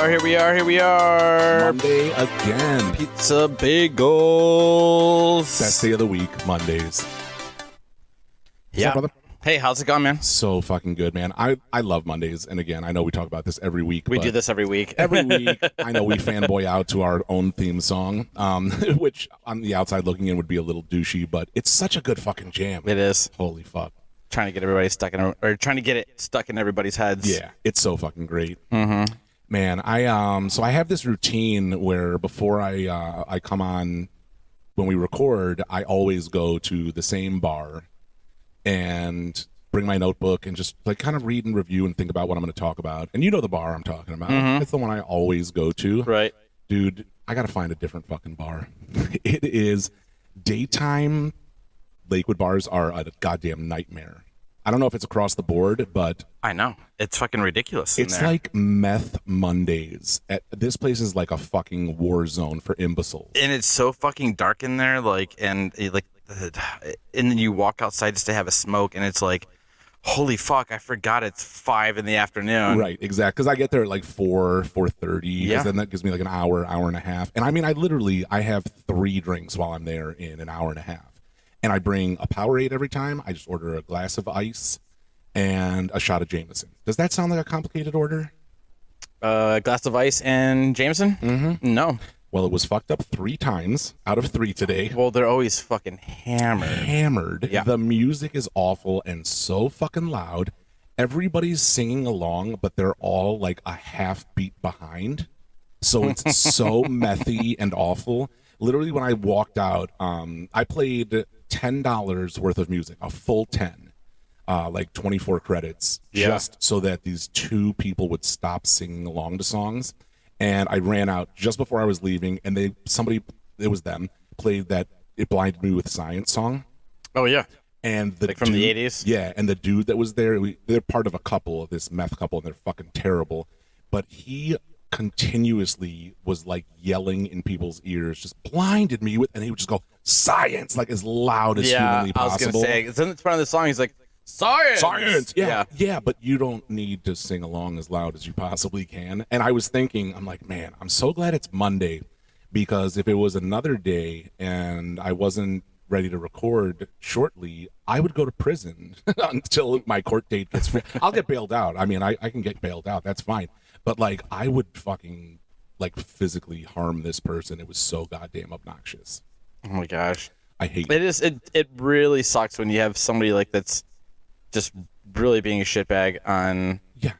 are. Monday again. Pizza Bagels. Best day of the week, Mondays. Yeah. What's up, brother? Hey, how's it going, man? So fucking good, man. I love Mondays. And again, I know we talk about this every week. We do this every week. Every week, I know we fanboy out to our own theme song, which on the outside looking in would be a little douchey, but it's such a good fucking jam. It is. Holy fuck. Trying to get everybody stuck in, or trying to get it stuck in everybody's heads. Yeah, it's so fucking great. Mm-hmm. Man, so I have this routine where before I come on when we record, I always go to the same bar and bring my notebook and just like kind of read and review and think about what I'm going to talk about. And you know the bar I'm talking about. Mm-hmm. It's the one I always go to. Right. Dude, I got to find a different fucking bar. It is daytime. Lakewood bars are a goddamn nightmare. I don't know if it's across the board, but I know. It's fucking ridiculous. It's like meth Mondays. This place is like a fucking war zone for imbeciles. And it's so fucking dark in there, and then you walk outside just to have a smoke, and it's like, holy fuck, I forgot it's 5 in the afternoon. Right, exactly. Because I get there at like 4:30. Yeah. Then that gives me like an hour and a half. And I mean, I have 3 drinks while I'm there in an hour and a half. And I bring a Powerade every time. I just order a glass of ice and a shot of Jameson. Does that sound like a complicated order? A glass of ice and Jameson? Mm-hmm. No. Well, it was fucked up 3 times out of 3 today. Well, they're always fucking hammered. Yeah. The music is awful and so fucking loud. Everybody's singing along, but they're all like a half beat behind. So it's so methy and awful. Literally, when I walked out, I played $10 worth of music, a full 10, like 24 credits, just so that these 2 people would stop singing along to songs. And I ran out just before I was leaving, and it was them, played that It Blinded Me with Science song. Oh, yeah. And the from the 80s? Yeah, and the dude that was there, they're part of a couple, this meth couple, and they're fucking terrible. But he continuously was like yelling in people's ears, just blinded me with, and he would just go science like as loud as humanly possible. I was gonna say, in front of the song, he's like, science. Yeah, but you don't need to sing along as loud as you possibly can. And I was thinking, I'm like, man, I'm so glad it's Monday, because if it was another day and I wasn't ready to record shortly, I would go to prison until my court date gets free. I'll get bailed out. I mean, I can get bailed out. That's fine. But like, I would fucking like physically harm this person. It was so goddamn obnoxious. Oh my gosh, I hate it. It really sucks when you have somebody like that's just really being a shitbag on. Yeah,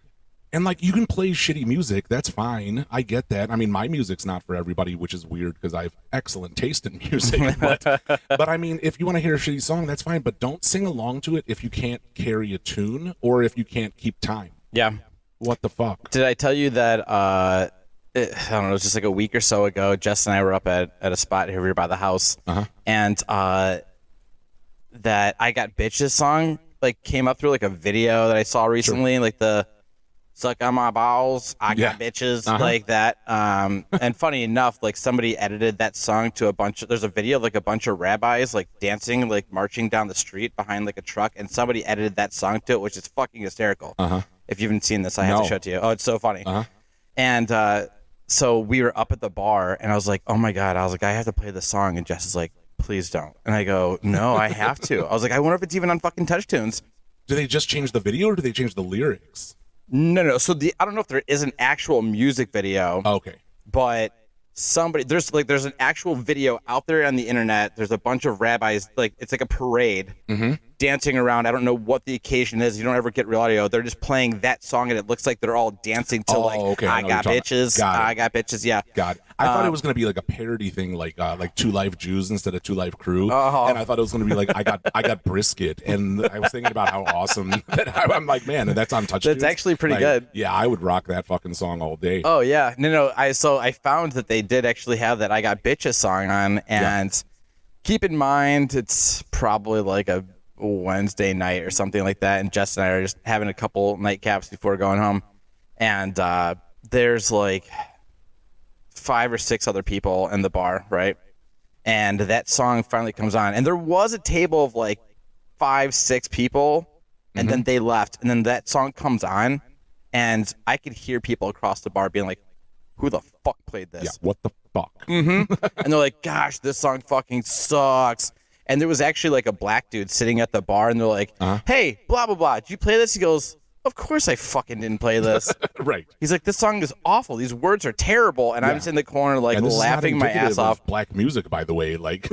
and like you can play shitty music. That's fine. I get that. I mean, my music's not for everybody, which is weird because I have excellent taste in music. But I mean, if you want to hear a shitty song, that's fine. But don't sing along to it if you can't carry a tune or if you can't keep time. Yeah. What the fuck? Did I tell you that, I don't know, it was just like a week or so ago, Jess and I were up at a spot here by the house, and that I Got Bitches song, like, came up through, like, a video that I saw recently, like the suck on my balls, I got bitches, like that. And funny enough, like, somebody edited that song to there's a video of, like, a bunch of rabbis, like, dancing, like, marching down the street behind, like, a truck, and somebody edited that song to it, which is fucking hysterical. If you haven't seen this, I have to show it to you. Oh, it's so funny. And so we were up at the bar, and I was like, oh, my God. I was like, I have to play this song. And Jess is like, please don't. And I go, no, I have to. I was like, I wonder if it's even on fucking Touch Tunes. Do they just change the video, or do they change the lyrics? No. So I don't know if there is an actual music video. Okay. But there's an actual video out there on the internet. There's a bunch of rabbis, like, it's like a parade dancing around. I don't know what the occasion is. You don't ever get real audio. They're just playing that song, and it looks like they're all dancing to I got bitches. I got bitches. Yeah. God, I thought it was gonna be like a parody thing, like 2 Live Jews instead of 2 Live Crew, and I thought it was gonna be like I got brisket, and I was thinking about how awesome that I'm like, man, and that's on Touch Tunes. That's actually pretty good. Yeah, I would rock that fucking song all day. Oh yeah, no. I found that they did actually have that I Got Bitches song on, and keep in mind it's probably like a Wednesday night or something like that, and Jess and I are just having a couple nightcaps before going home, and there's like 5 or 6 other people in the bar, right? And that song finally comes on, and there was a table of like 5, 6 people, and then they left, and then that song comes on, and I could hear people across the bar being like, who the fuck played this? Yeah, what the fuck? And they're like, gosh, this song fucking sucks. And there was actually like a black dude sitting at the bar, and they're like, hey, blah, blah, blah. Did you play this? He goes, of course I fucking didn't play this. Right. He's like, this song is awful. These words are terrible. And I'm just in the corner like laughing my ass off. Black music, by the way. Like,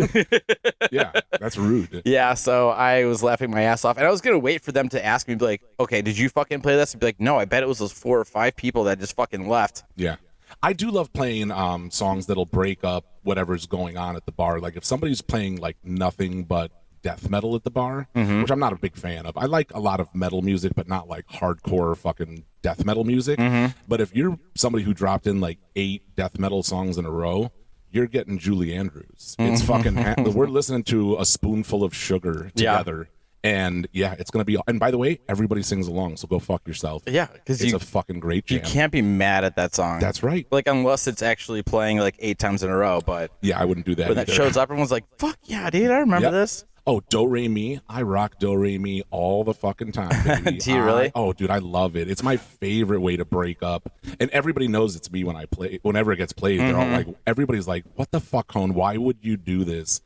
yeah, that's rude. Yeah, so I was laughing my ass off. And I was going to wait for them to ask me, be like, okay, did you fucking play this? And be like, no, I bet it was those 4 or 5 people that just fucking left. Yeah. I do love playing songs that'll break up whatever's going on at the bar. Like if somebody's playing like nothing but death metal at the bar, which I'm not a big fan of. I like a lot of metal music, but not like hardcore fucking death metal music. But if you're somebody who dropped in like 8 death metal songs in a row, you're getting Julie Andrews. It's fucking, we're listening to A Spoonful of Sugar together. And yeah, it's gonna be. And by the way, everybody sings along, so go fuck yourself. Yeah, because it's a fucking great jam. You can't be mad at that song. That's right. Like unless it's actually playing like 8 times in a row. But yeah, I wouldn't do that. When that shows up, everyone's like, "Fuck yeah, dude! I remember this." Oh, Do Re Mi. I rock Do Re Mi all the fucking time, baby. Do you really? Oh, dude, I love it. It's my favorite way to break up. And everybody knows it's me when I play. Whenever it gets played, they're all like, everybody's like, "What the fuck, Cone? Why would you do this?"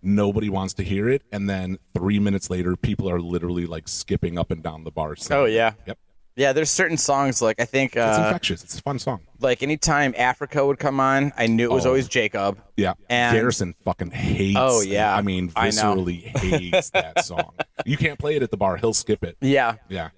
Nobody wants to hear it, and then 3 minutes later, people are literally like skipping up and down the bar. Oh yeah, yep, yeah. There's certain songs like I think it's infectious. It's a fun song. Like anytime Africa would come on, I knew it was always Jacob. Yeah, and Garrison fucking hates. Oh yeah, I mean viscerally hates that song. You can't play it at the bar; he'll skip it. Yeah, yeah.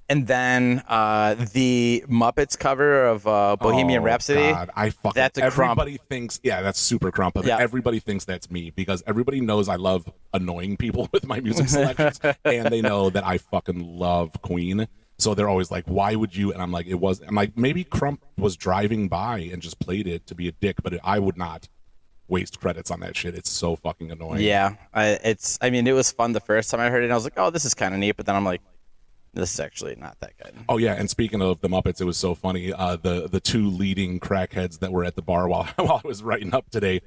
And then the Muppets cover of Bohemian Rhapsody. God, that's a everybody crump. Thinks, yeah, that's super crump. But everybody thinks that's me because everybody knows I love annoying people with my music selections, and they know that I fucking love Queen. So they're always like, "Why would you?" And I'm like, I'm like, maybe Crump was driving by and just played it to be a dick, but I would not waste credits on that shit. It's so fucking annoying. Yeah, I mean, it was fun the first time I heard it, and I was like, "Oh, this is kind of neat," but then I'm like, this is actually not that good. Oh yeah, and speaking of the Muppets, it was so funny. The 2 leading crackheads that were at the bar while I was writing up today.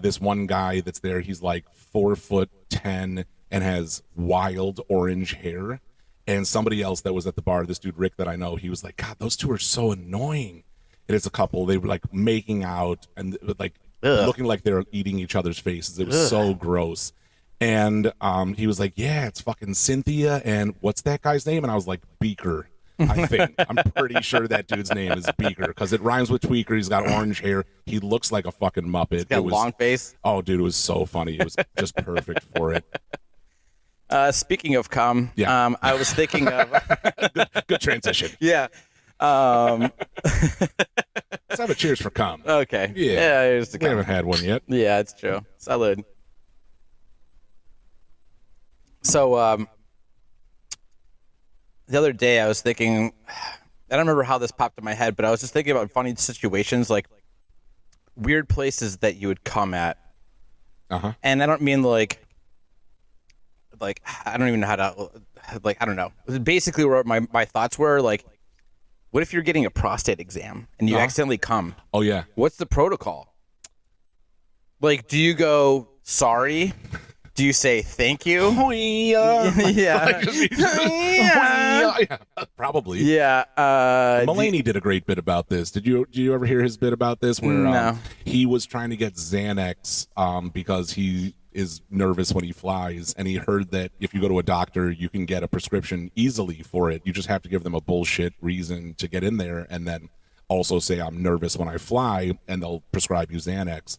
This one guy that's there, he's like 4'10" and has wild orange hair. And somebody else that was at the bar, this dude Rick that I know, he was like, "God, those 2 are so annoying." And it's a couple. They were like making out and like looking like they were eating each other's faces. It was so gross. And he was like, "Yeah, it's fucking Cynthia, and what's that guy's name?" And I was like, "Beaker, I think." I'm pretty sure that dude's name is Beaker because it rhymes with tweaker. He's got orange hair. He looks like a fucking Muppet. He's got a long face. Oh, dude, it was so funny. It was just perfect for it. Speaking of cum, I was thinking of... good transition. Yeah. Let's have a cheers for cum. Okay. Yeah. Here's the cum. We haven't had one yet. Yeah, it's true. Salud. So, the other day I was thinking, I don't remember how this popped in my head, but I was just thinking about funny situations, like weird places that you would come at. And I don't mean like, I don't even know how to, like, I don't know. Basically, where my thoughts were, like, what if you're getting a prostate exam and you accidentally come? Oh, yeah. What's the protocol? Like, do you go, sorry? Do you say thank you? Yeah. Probably. Yeah. Mulaney did a great bit about this. Did you ever hear his bit about this? Where no. He was trying to get Xanax because he is nervous when he flies, and he heard that if you go to a doctor, you can get a prescription easily for it. You just have to give them a bullshit reason to get in there, and then also say, "I'm nervous when I fly," and they'll prescribe you Xanax.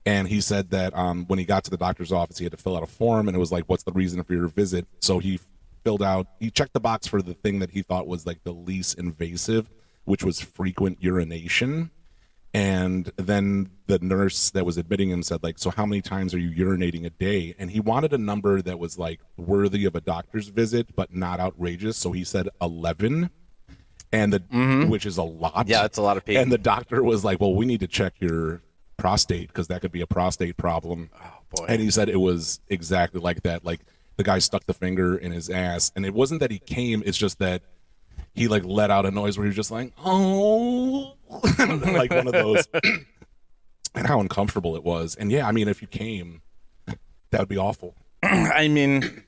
And he said that when he got to the doctor's office, he had to fill out a form, and it was like, "What's the reason for your visit?" So he checked the box for the thing that he thought was like the least invasive, which was frequent urination. And then the nurse that was admitting him said, like, "So how many times are you urinating a day?" And he wanted a number that was like worthy of a doctor's visit, but not outrageous. So he said 11, and which is a lot. Yeah, that's a lot of people. And the doctor was like, "Well, we need to check your prostate because that could be a prostate problem." Oh boy. And he said it was exactly like that. Like the guy stuck the finger in his ass, and it wasn't that he came, it's just that he like let out a noise where he was just like, "Oh," like one of those. And how uncomfortable it was. And yeah, I mean, if you came, that would be awful. I mean,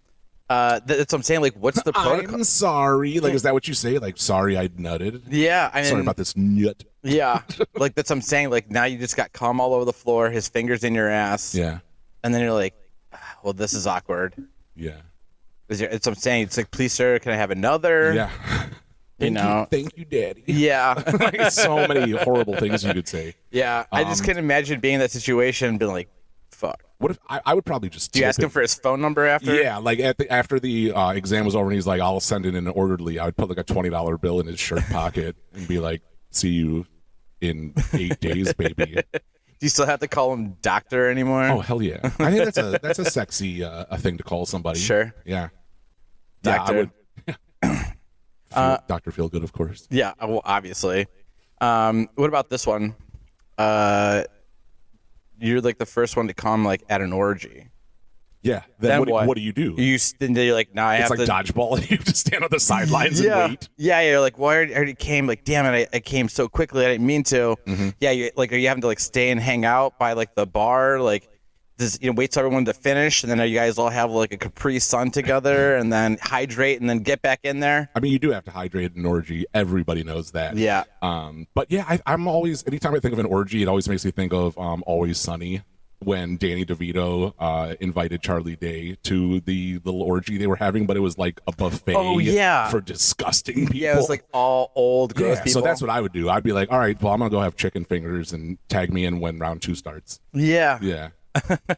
That's what I'm saying. Like, what's the protocol? I'm sorry. Like, is that what you say? Like, sorry, I nutted. Yeah, I mean, sorry about this nut. Yeah, like that's what I'm saying. Like now you just got cum all over the floor. His fingers in your ass. Yeah. And then you're like, well, this is awkward. Yeah. It's what I'm saying. It's like, please, sir, can I have another? Yeah. Thank you, Daddy. Yeah. Like, so many horrible things you could say. Yeah. I just can't imagine being in that situation and being like, fuck. What if I would probably just. Do you ask him for his phone number after? Yeah, like after the exam was over, and he's like, "I'll send it in orderly." I would put like a $20 bill in his shirt pocket and be like, "See you in 8 days, baby." Do you still have to call him doctor anymore? Oh hell yeah! I think that's a sexy a thing to call somebody. Sure. Yeah. Doctor. Yeah, I would. Dr. Feelgood, of course. Yeah. Well, obviously. What about this one? You're like the first one to come like at an orgy. Yeah. Then what do you do? You're like, no, I have to. It's like dodgeball. You just stand on the sidelines and wait. Yeah. You're like, well, I already came. Like, damn it, I came so quickly. I didn't mean to. Mm-hmm. Yeah. Are you having to like stay and hang out by like the bar? Like, wait till everyone to finish, and then you guys all have like a Capri Sun together, and then hydrate, and then get back in there. I mean, you do have to hydrate an orgy. Everybody knows that. Yeah. But yeah, I'm always, anytime I think of an orgy, it always makes me think of Always Sunny, when Danny DeVito invited Charlie Day to the little orgy they were having, but it was like a buffet. Oh, yeah. For disgusting people. Yeah, it was like all old, gross people. So that's what I would do. I'd be like, all right, well, I'm gonna go have chicken fingers and tag me in when round 2 starts. Yeah. Yeah.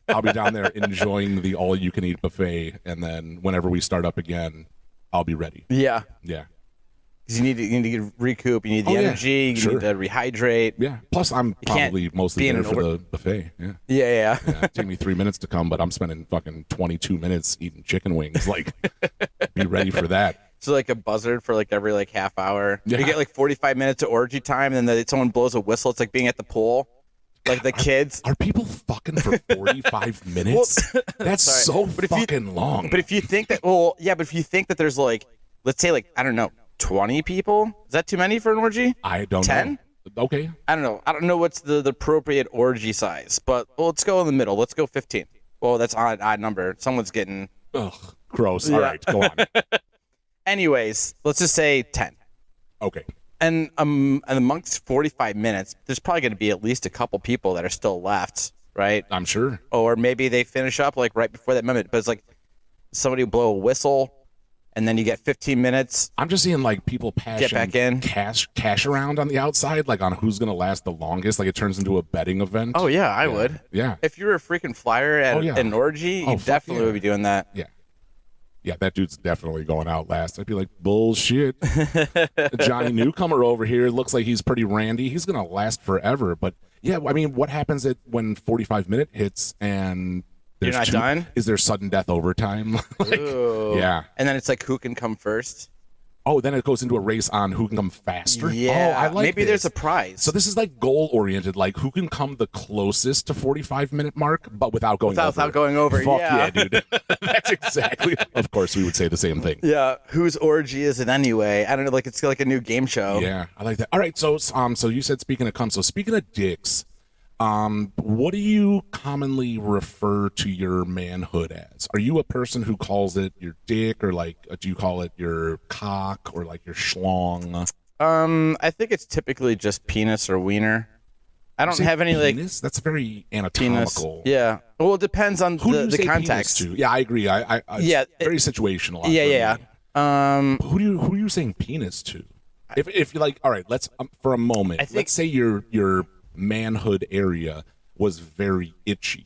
I'll be down there enjoying the all-you-can-eat buffet, and then whenever we start up again, I'll be ready. Yeah. Yeah. Because you need to recoup. You need the energy. You need to rehydrate. Yeah. Plus, I'm probably mostly there for the buffet. Yeah. Yeah. It take me 3 minutes to come, but I'm spending fucking 22 minutes eating chicken wings. Like, be ready for that. So like a buzzard for like every like half hour. Yeah. You get like 45 minutes of orgy time, and then someone blows a whistle. It's like being at the pool. Like the kids. Are people fucking for 45 minutes? That's so fucking long. But if you think that, but if you think that there's like, let's say like, I don't know, 20 people? Is that too many for an orgy? I don't 10? know. Okay. I don't know. I don't know what's the appropriate orgy size, but let's go in the middle. Let's go 15. Well, that's an odd number. Someone's getting. Ugh, gross. All right, go on. Anyways, let's just say 10. Okay. And amongst 45 minutes, there's probably going to be at least a couple people that are still left, right? I'm sure. Or maybe they finish up like right before that moment. But it's like somebody will blow a whistle, and then you get 15 minutes. I'm just seeing like people get back in, cash around on the outside, like on who's going to last the longest. Like it turns into a betting event. Oh yeah, I would. Yeah. If you were a freaking flyer at an orgy, you definitely would be doing that. Yeah. Yeah, that dude's definitely going out last. I'd be like, bullshit. Johnny Newcomer over here looks like he's pretty randy. He's going to last forever. But, yeah, I mean, what happens when 45-minute hits and you're not done? Is there sudden death overtime? Yeah. And then it's like, who can come first? Oh, then it goes into a race on who can come faster? Yeah. Oh, I like Maybe there's a prize. So this is like goal-oriented, like who can come the closest to 45-minute mark, but without going over. Without going over, Fuck yeah, dude. That's exactly. Of course, we would say the same thing. Yeah. Whose orgy is it anyway? I don't know. Like it's like a new game show. Yeah, I like that. All right, so you said speaking of cum. So speaking of dicks, what do you commonly refer to your manhood as? Are you a person who calls it your dick, or like do you call it your cock, or like your schlong? I think it's typically just penis or wiener. I don't have any penis? That's very anatomical. Penis. Yeah. Well, it depends on the context. To? Yeah, I agree. It's very situational. Yeah. Who are you saying penis to? If you're like, all right, let's for a moment. Let's say your manhood area was very itchy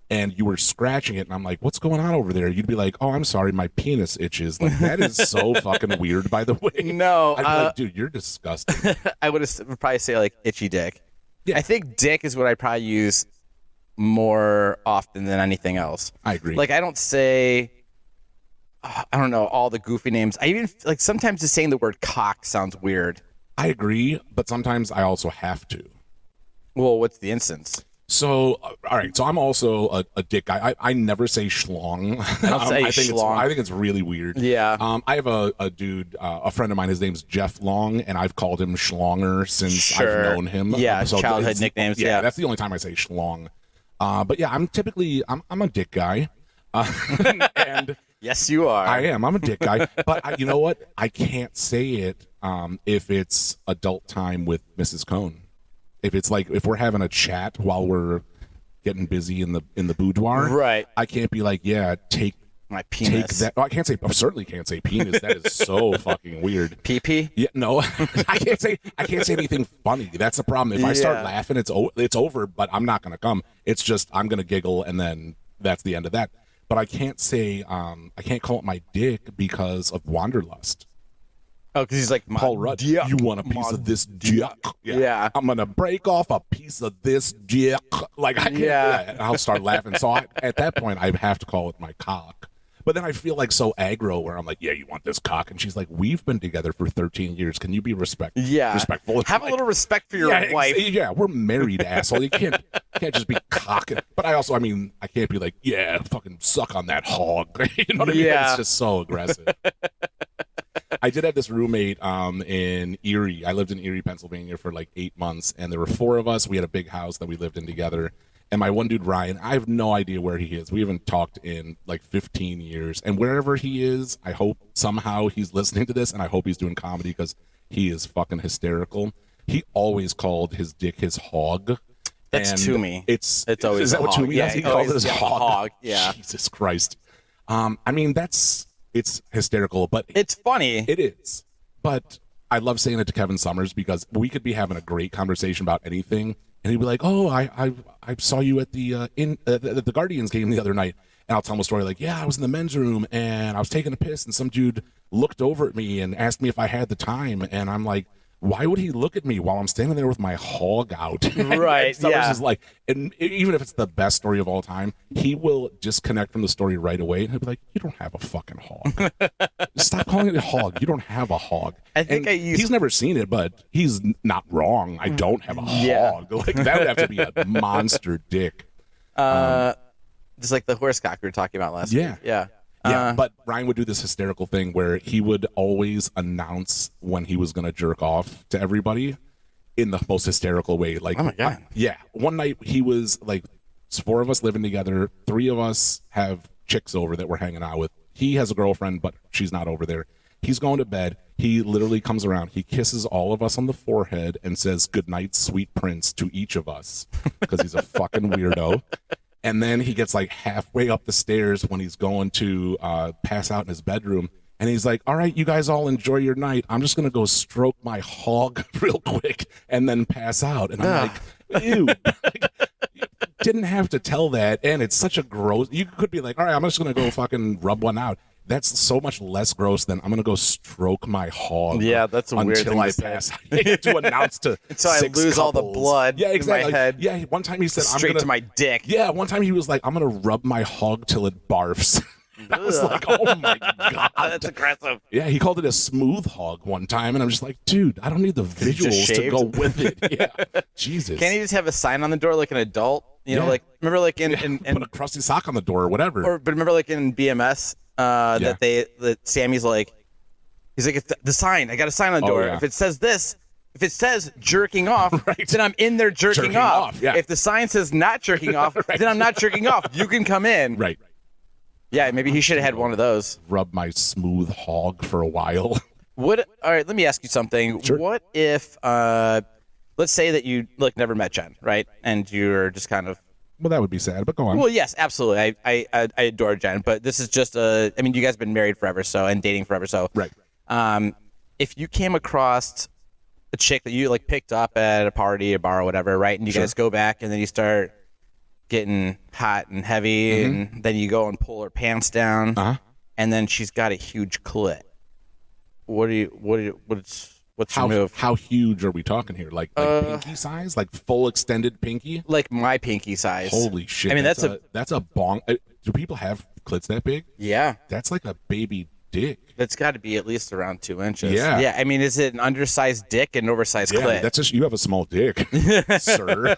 and you were scratching it, and I'm like, what's going on over there? You'd be like, oh, I'm sorry, my penis itches. Like, that is so fucking weird, by the way. No. I'd be like, dude, you're disgusting. I would probably say like itchy dick. Yeah. I think dick is what I probably use more often than anything else. I agree. Like, I don't say, I don't know, all the goofy names. I even, like, sometimes just saying the word cock sounds weird. I agree, but sometimes I also have to. Well, what's the instance? So, all right. So I'm also a dick guy. I never say schlong. I think it's really weird. Yeah. I have a dude, a friend of mine. His name's Jeff Long, and I've called him Schlonger since I've known him. Yeah, so childhood nicknames. Yeah, that's the only time I say schlong. But yeah, I'm a dick guy. And yes, you are. I am. I'm a dick guy. But you know what? I can't say it if it's adult time with Mrs. Cohn. If it's like if we're having a chat while we're getting busy in the boudoir, right? I can't be like, yeah, take my penis. Take that. Oh, I can't say. I certainly can't say penis. That is so fucking weird. Pee-pee? Yeah, no, I can't say anything funny. That's the problem. If I start laughing, it's over. But I'm not gonna come. It's just I'm gonna giggle, and then that's the end of that. But I can't say. I can't call it my dick because of wanderlust. Oh, because he's like, Paul Rudd, dick, you want a piece of this dick? Yeah. I'm going to break off a piece of this dick. Like, I can't do that. And I'll start laughing. So at that point, I have to call it my cock. But then I feel like so aggro where I'm like, yeah, you want this cock? And she's like, we've been together for 13 years. Can you be respectful? Have a little respect for your wife. Yeah, we're married, asshole. You can't just be cocking. But I can't be like, yeah, fucking suck on that hog. You know what I mean? It's just so aggressive. I did have this roommate in Erie. I lived in Erie, Pennsylvania for like 8 months, and there were 4 of us. We had a big house that we lived in together. And my one dude, Ryan, I have no idea where he is. We haven't talked in like 15 years. And wherever he is, I hope somehow he's listening to this, and I hope he's doing comedy because he is fucking hysterical. He always called his dick his hog. That's to me. It's always is that what to me? Yeah, he calls it his hog. Yeah. Jesus Christ. I mean, it's hysterical, but it's funny. It is. But I love saying it to Kevin Summers because we could be having a great conversation about anything, and he'd be like, "Oh, I saw you at the Guardians game the other night," and I'll tell him a story like, "Yeah, I was in the men's room and I was taking a piss, and some dude looked over at me and asked me if I had the time," and I'm like, why would he look at me while I'm standing there with my hog out? Right. And is like, and even if it's the best story of all time, he will disconnect from the story right away, and he'll be like, "You don't have a fucking hog. Stop calling it a hog. You don't have a hog." He's never seen it, but he's not wrong. I don't have a hog. Like that would have to be a monster dick. Just like the horse cock we were talking about last week. Yeah. Yeah, but Ryan would do this hysterical thing where he would always announce when he was going to jerk off to everybody in the most hysterical way. Like, oh my God. Yeah. One night he was like, 4 of us living together. 3 of us have chicks over that we're hanging out with. He has a girlfriend, but she's not over there. He's going to bed. He literally comes around. He kisses all of us on the forehead and says, "Good night, sweet prince," to each of us because he's a fucking weirdo. And then he gets like halfway up the stairs when he's going to pass out in his bedroom. And he's like, "All right, you guys all enjoy your night. I'm just going to go stroke my hog real quick and then pass out." And I'm like, ew. Didn't have to tell that. And it's such a gross. You could be like, "All right, I'm just going to go fucking rub one out." That's so much less gross than I'm going to go stroke my hog. Yeah, that's a weird thing I pass. To announce to until I lose couples. all the blood in my head. Yeah, one time he said, straight to my dick. Yeah, one time he was like, "I'm going to rub my hog till it barfs." I was like, oh my God. That's aggressive. Yeah, he called it a smooth hog one time, and I'm just like, dude, I don't need the visuals to go with it. Yeah, Jesus. Can't he just have a sign on the door like an adult? You know, like, remember like in put a crusty sock on the door or whatever. But remember like in BMS, that Sammy's like, he's like, the sign, I got a sign on the door. If it says this, if it says jerking off, then I'm in there jerking off. Yeah. If the sign says not jerking off, then I'm not jerking off. You can come in. Right. Yeah, maybe he should have had one of those. Rub my smooth hog for a while. All right, let me ask you something. Sure. What if, let's say that you never met Jen, right? And you're just kind of. Well, that would be sad, but go on. Well, yes, absolutely. I adore Jen, but this is just you guys have been married forever, and dating forever, so. Right. If you came across a chick that you picked up at a party, a bar, or whatever, right? And you guys go back, and then you start getting hot and heavy, and then you go and pull her pants down, and then she's got a huge clit. What's your move? How huge are we talking here? Like pinky size? Like full extended pinky? Like my pinky size. Holy shit. I mean, that's a bong. Do people have clits that big? Yeah. That's like a baby dick. That's got to be at least around 2 inches. Yeah. Yeah. I mean, is it an undersized dick and an oversized clit? That's just, you have a small dick, sir.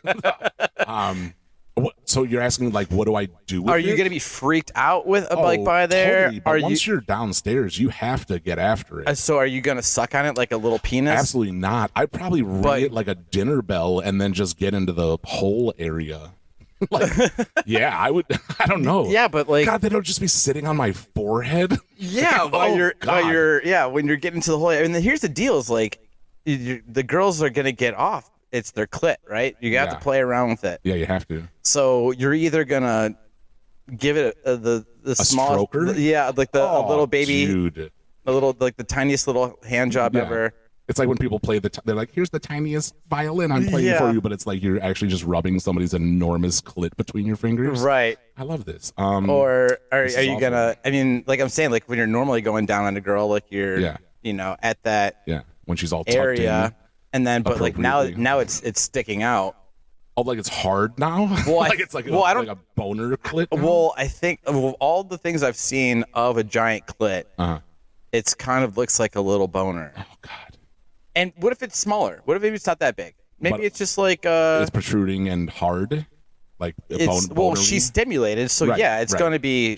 So you're asking, what do I do with it? Are you going to be freaked out with by there? Totally, but once you're downstairs, you have to get after it. So are you going to suck on it like a little penis? Absolutely not. I'd probably ring it like a dinner bell and then just get into the whole area. Like, yeah, I would. I don't know. Yeah, but like, God, they don't just be sitting on my forehead. Yeah, when you're getting to the whole. And here's the deal: is like, the girls are gonna get off. It's their clit, right? You got to play around with it. Yeah, you have to. So you're either gonna give it the smallest, stroker? like a little baby, dude. a little like the tiniest little hand job ever. It's like when people play they're like, here's the tiniest violin I'm playing for you, but it's like you're actually just rubbing somebody's enormous clit between your fingers. Right. I love this. Or are you gonna? I mean, like I'm saying, like when you're normally going down on a girl, like you're, at that when she's all tucked area, in, and then but like now it's sticking out. Oh, like it's hard now. Well, like it's like like a boner clit. Now? Well, I think of all the things I've seen of a giant clit, it's kind of looks like a little boner. Oh God. And what if it's smaller? What if maybe it's not that big? Maybe it's just like it's protruding and hard, like well, she's stimulated, so it's going to be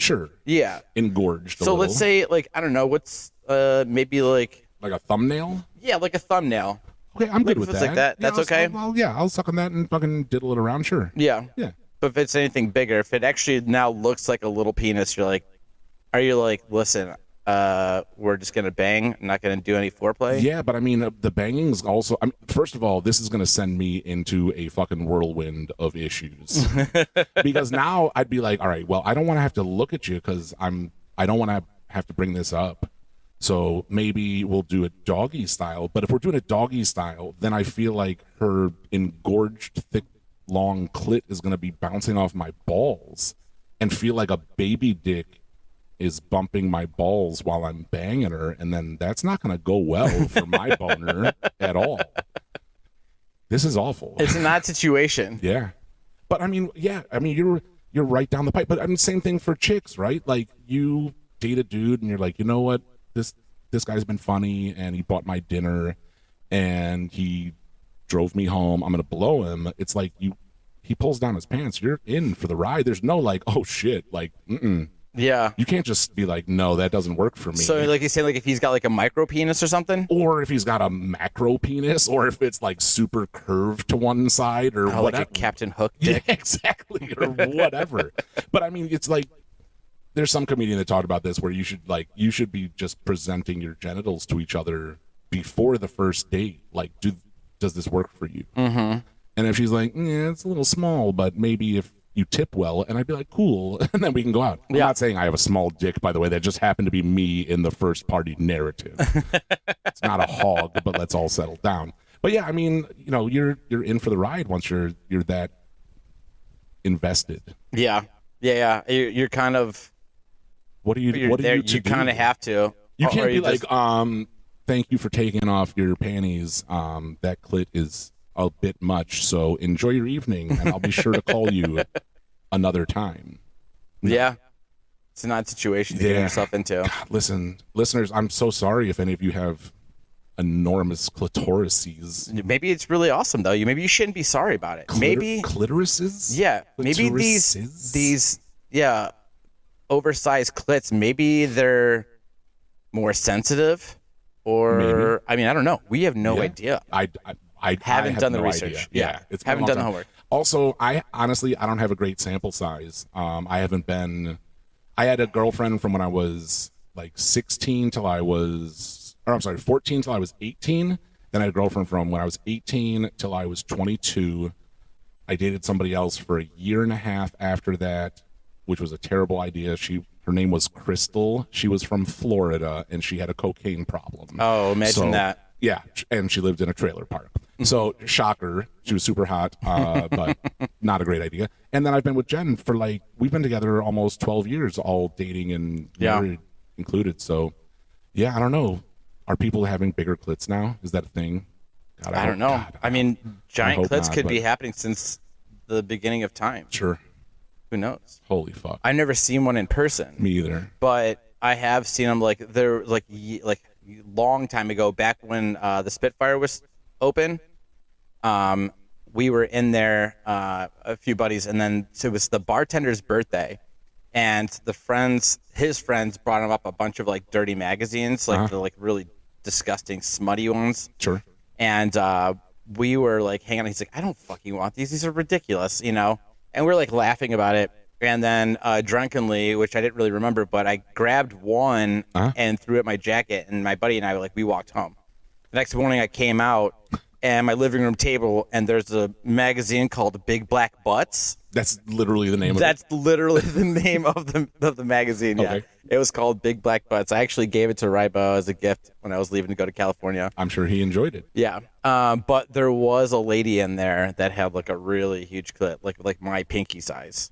engorged. So let's say like I don't know what's maybe like a thumbnail. Yeah, like a thumbnail. Okay, I'm good with that. Like that, that's okay. I'll suck on that and fucking diddle it around. Sure. Yeah. Yeah. But if it's anything bigger, if it actually now looks like a little penis, are you like, listen? We're just gonna bang, not gonna do any foreplay. Yeah, but I mean, the banging's also. First of all, this is gonna send me into a fucking whirlwind of issues because now I'd be like, all right, well, I don't want to have to look at you because I don't want to have to bring this up. So maybe we'll do it doggy style. But if we're doing it doggy style, then I feel like her engorged, thick, long clit is gonna be bouncing off my balls and feel like a baby dick is bumping my balls while I'm banging her, and then that's not going to go well for my boner at all. This is awful. It's an odd situation. Yeah. But I mean, you're right down the pipe. But I mean, same thing for chicks, right? Like you date a dude and you're like, you know what? This guy's been funny and he bought my dinner and he drove me home. I'm going to blow him. It's like he pulls down his pants. You're in for the ride. There's no like, oh shit. Like, Yeah. You can't just be like, no, that doesn't work for me. So like you say, like if he's got like a micro penis or something? Or if he's got a macro penis, or if it's like super curved to one side or whatever. Like a Captain Hook dick. Yeah, exactly. Or whatever. But I mean, it's like, there's some comedian that talked about this where you should be just presenting your genitals to each other before the first date. Like, does this work for you? Mm-hmm. And if she's like, yeah, it's a little small, but maybe if you tip well, and I'd be like, cool, and then we can go out. I'm not saying I have a small dick, by the way. That just happened to be me in the first party narrative. It's not a hog, but let's all settle down. But yeah, I mean, you're in for the ride once you're that invested. Yeah. You're kind of. What do you? You kind of have to. You can't be like, thank you for taking off your panties. That clit is a bit much, so enjoy your evening, and I'll be sure to call you another time. Yeah, it's an odd situation to get yourself into. God, listen, listeners, I'm so sorry if any of you have enormous clitorises. Maybe it's really awesome though. Maybe you shouldn't be sorry about it. Maybe clitorises. Yeah, maybe these oversized clits. Maybe they're more sensitive, or I mean, I don't know. We have no idea. I haven't done the research. research. Yeah, it's haven't done the homework. Also, I don't have a great sample size. I had a girlfriend from when I was like 16 till I was, 14 till I was 18. Then I had a girlfriend from when I was 18 till I was 22. I dated somebody else for a year and a half after that, which was a terrible idea. Her name was Crystal. She was from Florida, and she had a cocaine problem. Oh, imagine that. Yeah, and she lived in a trailer park. So, shocker, she was super hot, but not a great idea. And then I've been with Jen for we've been together almost 12 years, all dating and married included. So, yeah, I don't know. Are people having bigger clits now? Is that a thing? God, I don't know. God, I mean, giant clits could be happening since the beginning of time. Sure. Who knows? Holy fuck. I've never seen one in person. Me either. But I have seen them they're long time ago, back when the Spitfire was open. We were in there, a few buddies, and then so it was the bartender's birthday, and his friends brought him up a bunch of dirty magazines, the really disgusting, smutty ones. Sure. And we were hanging out. He's like, I don't fucking want these. These are ridiculous, and we're like laughing about it. And then drunkenly, which I didn't really remember, but I grabbed one and threw it in my jacket, and my buddy and I we walked home. The next morning I came out and my living room table, and there's a magazine called Big Black Butts. That's literally the name of it? That's literally the name of the magazine, yeah. Okay. It was called Big Black Butts. I actually gave it to Rybo as a gift when I was leaving to go to California. I'm sure he enjoyed it. Yeah. But there was a lady in there that had like a really huge clit, like my pinky size.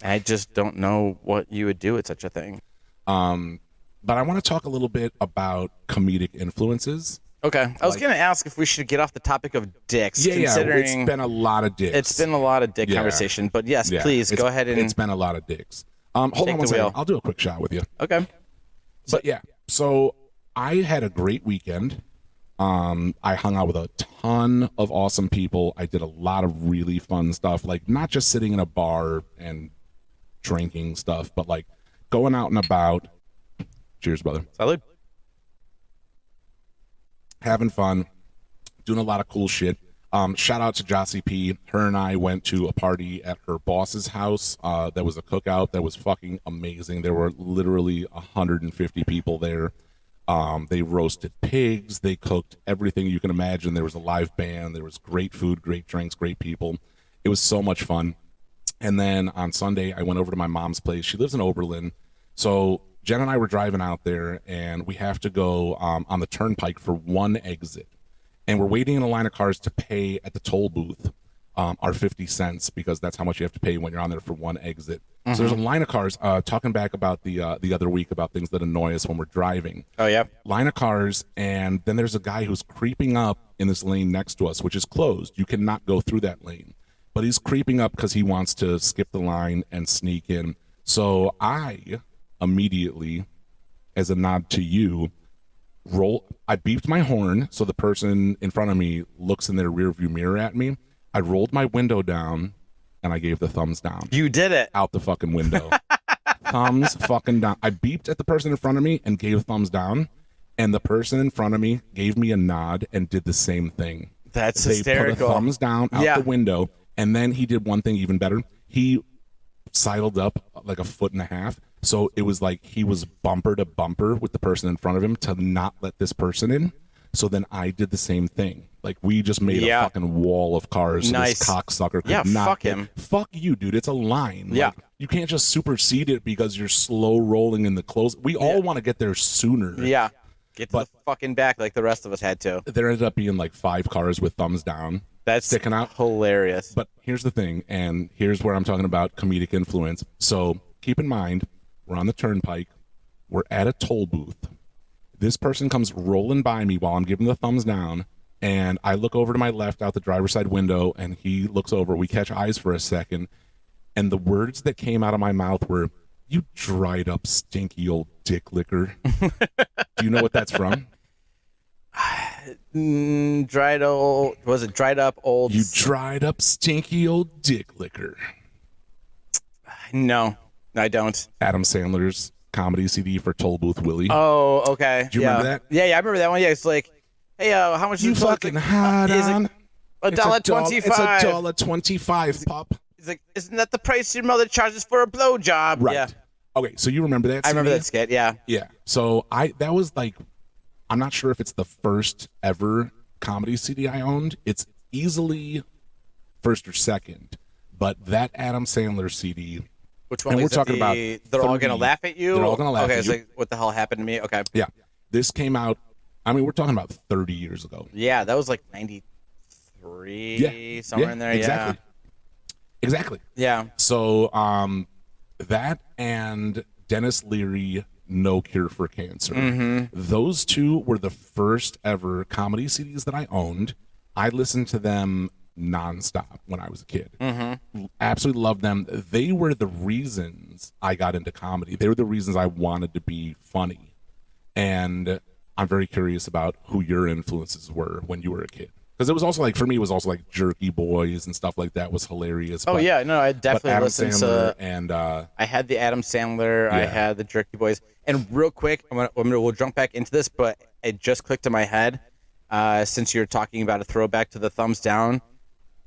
I just don't know what you would do with such a thing. But I want to talk a little bit about comedic influences. Okay. I was going to ask if we should get off the topic of dicks. Yeah, it's been a lot of dicks. It's been a lot of dick conversation. But yes, please go ahead and... It's been a lot of dicks. Hold on one second. I'll do a quick shot with you. Okay. But yeah, so I had a great weekend. I hung out with a ton of awesome people. I did a lot of really fun stuff, like not just sitting in a bar and drinking stuff, but like going out and about. Cheers, brother. Salud. Having fun, doing a lot of cool shit. Shout out to Jossie P. Her and I went to a party at her boss's house. That was a cookout that was fucking amazing. There were literally 150 people there. They roasted pigs. They cooked everything you can imagine. There was a live band. There was great food, great drinks, great people. It was so much fun. And then on Sunday, I went over to my mom's place. She lives in Oberlin. So Jen and I were driving out there, and we have to go on the turnpike for one exit. And we're waiting in a line of cars to pay at the toll booth our 50 cents, because that's how much you have to pay when you're on there for one exit. So there's a line of cars, talking back about the other week about things that annoy us when we're driving. Oh, yeah. Line of cars, and then there's a guy who's creeping up in this lane next to us, which is closed. You cannot go through that lane. But he's creeping up because he wants to skip the line and sneak in. So I immediately, as a nod to you, I beeped my horn so the person in front of me looks in their rearview mirror at me. I rolled my window down and I gave the thumbs down. You did it. Out the fucking window. Thumbs fucking down. I beeped at the person in front of me and gave thumbs down, and the person in front of me gave me a nod and did the same thing. That's hysterical. They put a thumbs down out the window, and then he did one thing even better. He sidled up like a foot and a half. So it was like he was bumper to bumper with the person in front of him to not let this person in. So then I did the same thing. Like, we just made a fucking wall of cars. Nice. So this cocksucker could not fuck him. Fuck you, dude. It's a line. Yeah. Like, you can't just supersede it because you're slow rolling in the close. We all want to get there sooner. Yeah. Get to the fucking back like the rest of us had to. There ended up being like 5 cars with thumbs down. That's sticking out. Hilarious. But here's the thing, and here's where I'm talking about comedic influence. So keep in mind, we're on the turnpike. We're at a toll booth. This person comes rolling by me while I'm giving the thumbs down, and I look over to my left out the driver's side window, and he looks over. We catch eyes for a second, and the words that came out of my mouth were, "You dried up, stinky old dick licker." Do you know what that's from? Dried up old? You dried up, stinky old dick licker. No, I don't. Adam Sandler's comedy CD for Toll Booth Willie. Oh, okay. Do you remember that? Yeah, I remember that one. Yeah, it's like, hey, how much you is fucking hot on? $1.25. It's $1.25, pup. He's like, isn't that the price your mother charges for a blowjob? Right. Yeah. Okay, so you remember that CD? I remember that skit, yeah. Yeah. So that was like, I'm not sure if it's the first ever comedy CD I owned. It's easily first or second, but that Adam Sandler CD. Which one? And we're talking about They're all gonna laugh at you. They're all gonna laugh at you. Okay, it's like, what the hell happened to me? Okay. Yeah, this came out. I mean, we're talking about 30 years ago. Yeah, that was like 93, somewhere in there. Exactly. Yeah. Exactly. Yeah. So that and Dennis Leary, No Cure for Cancer. Mm-hmm. Those two were the first ever comedy CDs that I owned. I listened to them nonstop when I was a kid. Mm-hmm. Absolutely loved them. They were the reasons I got into comedy. They were the reasons I wanted to be funny. And I'm very curious about who your influences were when you were a kid. Because it was also like, for me, it was also like Jerky Boys and stuff like that was hilarious. Oh, yeah. No, I definitely listened Sandler to... And I had the Adam Sandler. Yeah. I had the Jerky Boys. And real quick, we'll jump back into this, but it just clicked in my head since you're talking about a throwback to the thumbs down.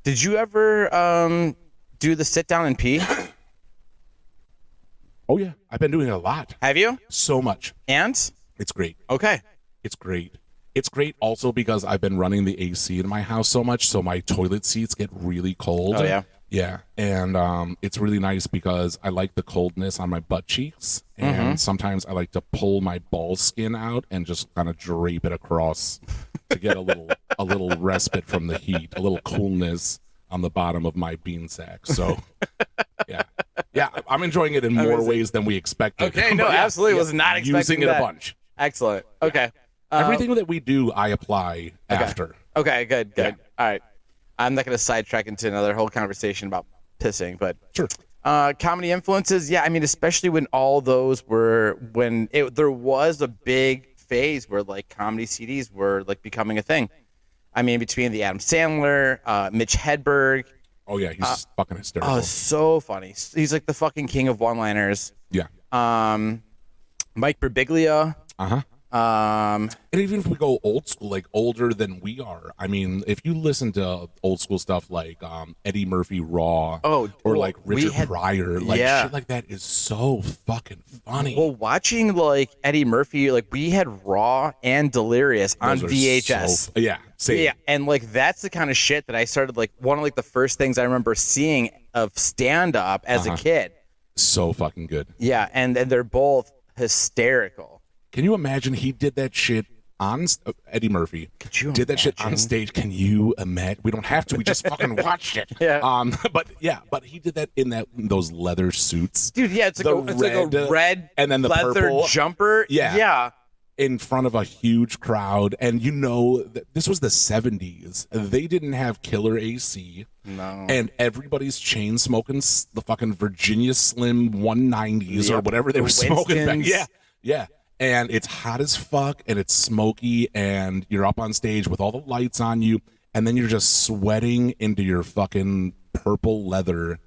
Did you ever do the sit down and pee? Oh yeah, I've been doing it a lot. Have you? So much. And? It's great. Okay. It's great. It's great also because I've been running the AC in my house so much, so my toilet seats get really cold. Oh, yeah? Yeah, and it's really nice because I like the coldness on my butt cheeks, and sometimes I like to pull my ball skin out and just kind of drape it across to get a little respite from the heat, a little coolness on the bottom of my bean sack. So, yeah, I'm enjoying it in more ways than we expected. Okay, no, absolutely was not expecting using it a bunch. Excellent. Okay. Everything that we do, I apply after. Okay, good. All right. I'm not going to sidetrack into another whole conversation about pissing, but sure. Comedy influences, yeah. I mean, especially when all those were there was a big phase where like comedy CDs were like becoming a thing. I mean, between the Adam Sandler, Mitch Hedberg. Oh yeah, he's fucking hysterical. Oh, so funny. He's like the fucking king of one-liners. Yeah. Mike Birbiglia. And even if we go old school, like older than we are, I mean, if you listen to old school stuff like Eddie Murphy Raw, or like Richard Pryor, like shit like that is so fucking funny. Well, watching like Eddie Murphy, like we had Raw and Delirious on VHS. Same. Yeah, and like that's the kind of shit that I started like one of like the first things I remember seeing of stand up as a kid. So fucking good. Yeah, and they're both hysterical. Can you imagine he did that shit on Eddie Murphy? Did that shit on stage? Can you imagine? We don't have to. We just fucking watched it. Yeah. But he did that in those leather suits. Dude, yeah, it's like a red and then the leather purple jumper. Yeah. In front of a huge crowd, and you know this was the 70s. They didn't have killer AC. No. And everybody's chain smoking the fucking Virginia Slim 190s or whatever they were smoking back. Yeah. And it's hot as fuck, and it's smoky, and you're up on stage with all the lights on you, and then you're just sweating into your fucking purple leather.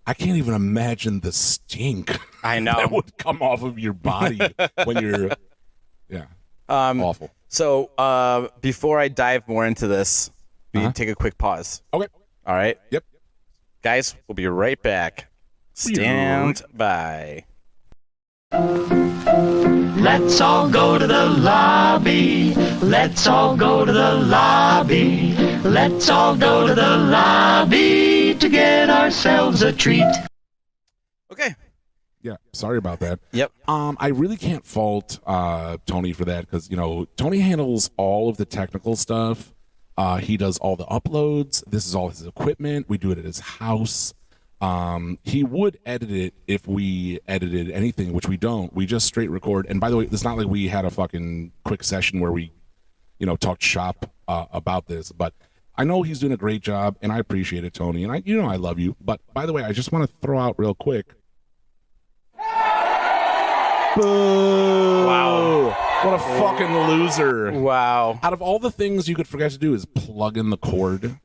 I can't even imagine the stink I know that would come off of your body when you're, awful. So before I dive more into this, we need to take a quick pause. Okay. All right? Yep. Guys, we'll be right back. Stand by. Let's all go to the lobby. Let's all go to the lobby. Let's all go to the lobby to get ourselves a treat. Okay. Yeah, sorry about that. Yep. I really can't fault Tony for that because, Tony handles all of the technical stuff. He does all the uploads. This is all his equipment. We do it at his house. He would edit it if we edited anything, which we don't. We just straight record. And by the way, it's not like we had a fucking quick session where we, talked shop about this. But I know he's doing a great job, and I appreciate it, Tony. And I love you. But by the way, I just want to throw out real quick. Boo! Wow. What a fucking loser. Wow. Out of all the things you could forget to do is plug in the cord.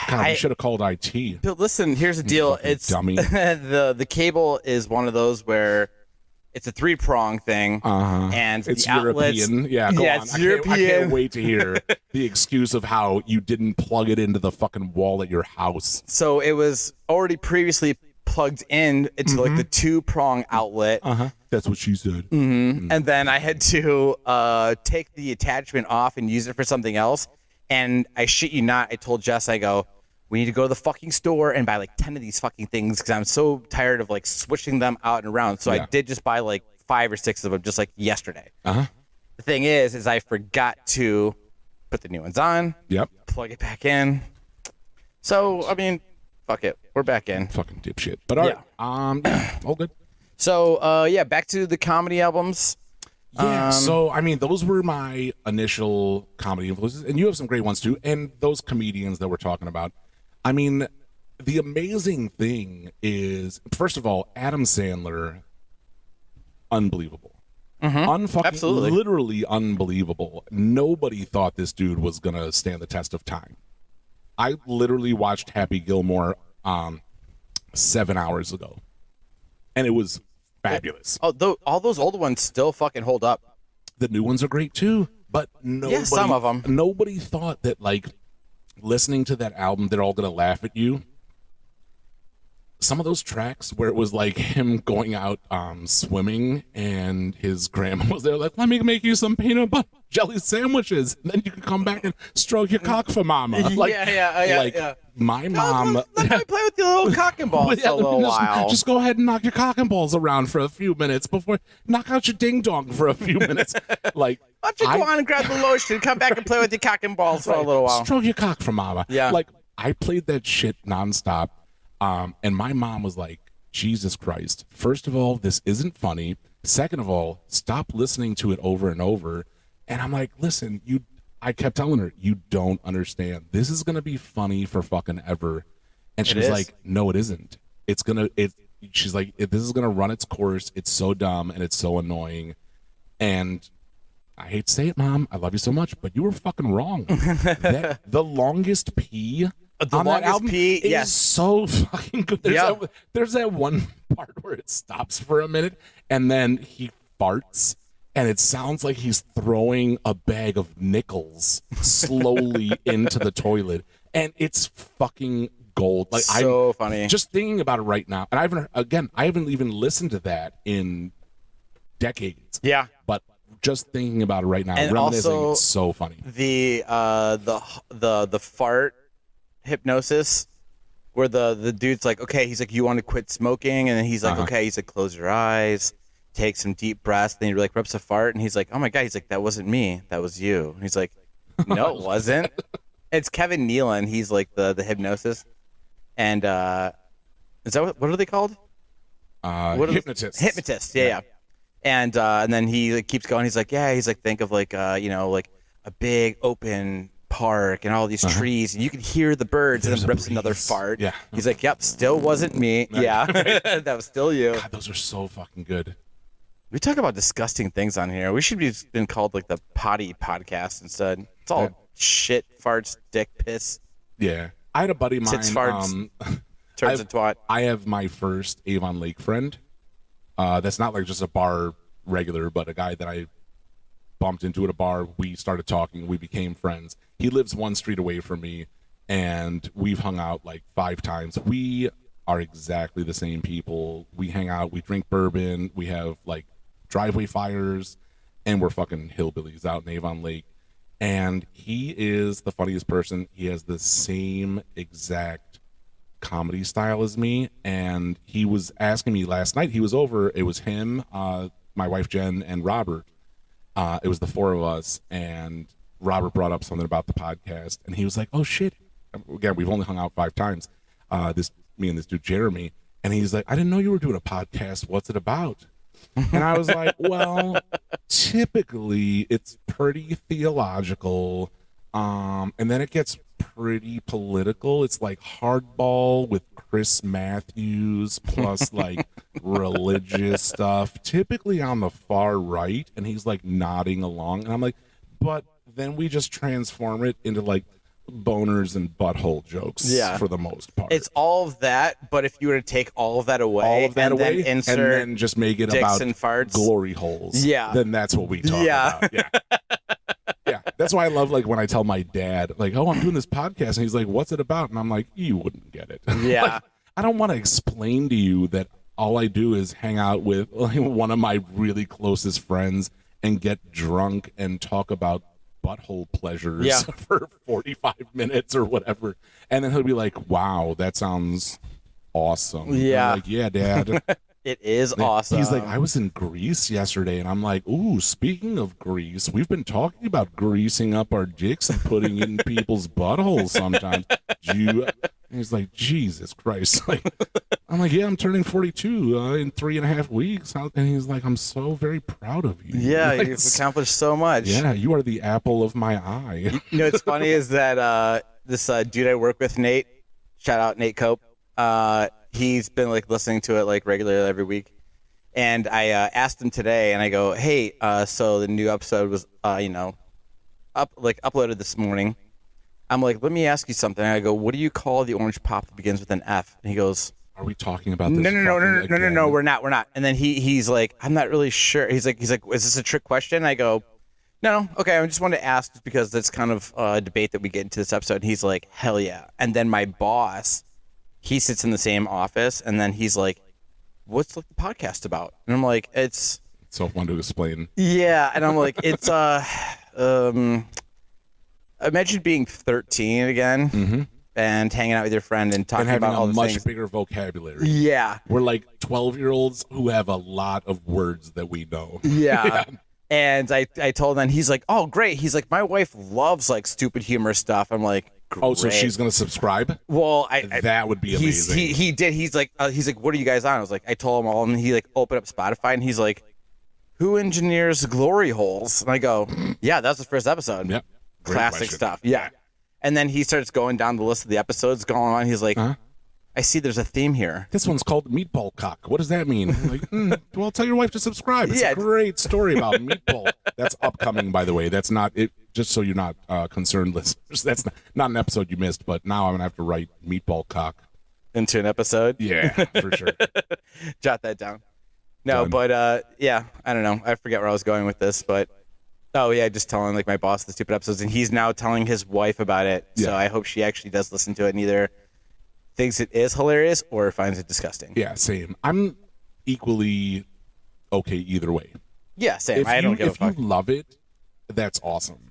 God, we should have called IT. But listen, here's the deal. It's dummy. the cable is one of those where it's a 3-prong thing, and it's the outlets, European. Yeah, go on. It's European. I can't wait to hear the excuse of how you didn't plug it into the fucking wall at your house. So it was already previously plugged in into like the 2-prong outlet. That's what she said. And then I had to take the attachment off and use it for something else. And I shit you not, I told Jess, I go, we need to go to the fucking store and buy like 10 of these fucking things because I'm so tired of like switching them out and around. So I did just buy like 5 or 6 of them just like yesterday. The thing is I forgot to put the new ones on. Yep. Plug it back in. So, I mean, fuck it. We're back in. Fucking dipshit. But all right. All good. So, back to the comedy albums. Yeah, so, I mean, those were my initial comedy influences, and you have some great ones, too, and those comedians that we're talking about. I mean, the amazing thing is, first of all, Adam Sandler, unbelievable. Absolutely. Literally unbelievable. Nobody thought this dude was going to stand the test of time. I literally watched Happy Gilmore 7 hours ago, and it was fabulous. Oh, all those old ones still fucking hold up. The new ones are great too, but nobody, some of them. Nobody thought that, like, listening to that album, they're all gonna laugh at you. some of those tracks where it was like him going out swimming and his grandma was there like, let me make you some peanut butter jelly sandwiches and then you can come back and stroke your cock for mama. Like, yeah. My mom. Let me play with your little cock and balls for a little while. Just go ahead and knock your cock and balls around for a few minutes before knock out your ding dong for a few minutes. Like, why don't you go on and grab the lotion, come back and play with your cock and balls for a little while. Stroke your cock for mama. Yeah. Like, I played that shit nonstop. And my mom was like, Jesus Christ. First of all, this isn't funny. Second of all, stop listening to it over and over. And I'm like, listen, I kept telling her, you don't understand. This is going to be funny for fucking ever. And she was like, no, it isn't. She's like, this is going to run its course. It's so dumb and it's so annoying. And I hate to say it, Mom. I love you so much, but you were fucking wrong. The longest pee on that album is so fucking good. There's that one part where it stops for a minute and then he farts and it sounds like he's throwing a bag of nickels slowly into the toilet, and it's fucking gold. Like, so funny. Just thinking about it right now, and I haven't even listened to that in decades. Yeah, but just thinking about it right now, and reminiscing, also it's so funny. The fart hypnosis, where the dude's like, okay, he's like, you want to quit smoking, and then he's like, okay, he's like, close your eyes, take some deep breaths, then he like rips a fart, and he's like, oh my god, he's like, that wasn't me, that was you. And he's like, no, it wasn't. It's Kevin Nealon. He's like the hypnosis, and is that what are they called? Hypnotists. Hypnotists. Yeah. And then he like keeps going. He's like, he's like, think of like like a big open park and all these trees, and you can hear the birds. And then rips another fart. Yeah. He's like, yep, still wasn't me. Yeah, that was still you. God, those are so fucking good. We talk about disgusting things on here. We should be been called like the potty podcast instead. It's all shit, farts, dick, piss. Yeah. I had a buddy of mine. Tits, farts, turns and twat. I have my first Avon Lake friend. That's not like just a bar regular, but a guy that I bumped into at a bar. We started talking. We became friends. He lives one street away from me, and we've hung out like 5 times. We are exactly the same people. We hang out. We drink bourbon. We have like driveway fires, and we're fucking hillbillies out in Avon Lake. And he is the funniest person. He has the same exact comedy style as me, and he was asking me last night. He was over. It was him, my wife Jen, and Robert. It was the 4 of us, and Robert brought up something about the podcast, and he was like, "Oh shit!" Again, we've only hung out 5 times. Me and this dude Jeremy, and he's like, "I didn't know you were doing a podcast. What's it about?" And I was like, well, typically it's pretty theological, and then it gets pretty political. It's like Hardball with Chris Matthews plus like religious stuff, typically on the far right. And he's like nodding along, and I'm like, but then we just transform it into like boners and butthole jokes for the most part. It's all of that, but if you were to take all of that away, then insert and then just make it dicks about and farts, glory holes, then that's what we talk about. Yeah. That's why I love like when I tell my dad like, oh, I'm doing this podcast, and he's like, what's it about? And I'm like, you wouldn't get it. Yeah. Like, I don't want to explain to you that all I do is hang out with like, one of my really closest friends and get drunk and talk about butthole pleasures for 45 minutes or whatever, and then he'll be like, wow, that sounds awesome. I'm like, yeah, Dad. It is awesome. He's like, I was in Greece yesterday, and I'm like, ooh, speaking of Greece, we've been talking about greasing up our dicks and putting it in people's buttholes sometimes. He's like, Jesus Christ. Like, I'm like, yeah, I'm turning 42 in 3.5 weeks. And he's like, I'm so very proud of you. Yeah, like, you've accomplished so much. Yeah, you are the apple of my eye. You know, what's funny is that this dude I work with, Nate, shout out Nate Cope, he's been like listening to it like regularly every week. And I asked him today, and I go, hey, so the new episode was, uploaded this morning. I'm like, let me ask you something. I go, what do you call the orange pop that begins with an F? And he goes, are we talking about this? No, we're not. And then he's like, I'm not really sure. He's like, is this a trick question? I go, no, okay. I just wanted to ask because that's kind of a debate that we get into this episode. And he's like, hell yeah. And then my boss, he sits in the same office, and then he's like, "What's like the podcast about?" And I'm like, "It's so fun to explain." Yeah, and I'm like, it's imagine being 13 again and hanging out with your friend and talking and having about all a the much things. bigger vocabulary. Yeah, We're like 12-year-olds who have a lot of words that we know. yeah. And I told him, and he's like, "Oh, great." He's like, "My wife loves like stupid humor stuff." I'm like, "Great." Oh, so she's gonna subscribe? Well, That would be amazing. He did. He's like, "What are you guys on?" I was like, I told him all, and he like opened up Spotify, and he's like, "Who engineers glory holes?" And I go, "Yeah, that's the first episode." Yep. Great Classic question. stuff. Yeah. And then he starts going down the list of the episodes going on. He's like, I see there's a theme here. This one's called Meatball Cock. What does that mean? I'm like, well, tell your wife to subscribe. It's Yeah. a great story about meatball. That's upcoming, by the way. That's not it. Just so you're not concerned, listeners. That's not an episode you missed. But now I'm gonna have to write Meatball Cock Into an episode. Yeah, for sure. Jot that down. No, Done. but yeah, I don't know. I forget where I was going with this, but oh yeah, just telling like my boss the stupid episodes, and he's now telling his wife about it. So Yeah. I hope she actually does listen to it and either thinks it is hilarious or finds it disgusting. Yeah, same. I'm equally okay either way. Yeah, same. I don't give a if fuck. you love it, that's awesome.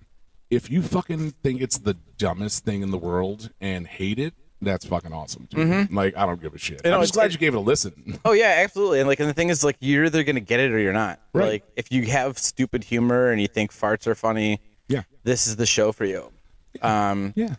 If you fucking think it's the dumbest thing in the world and hate it, that's fucking awesome, dude. Like, I don't give a shit. You know, I'm just it's- glad you gave it a listen. Oh yeah, absolutely. And the thing is, like, you're either gonna get it or you're not. Right. Like, if you have stupid humor and you think farts are funny, Yeah. this is the show for you. Yeah.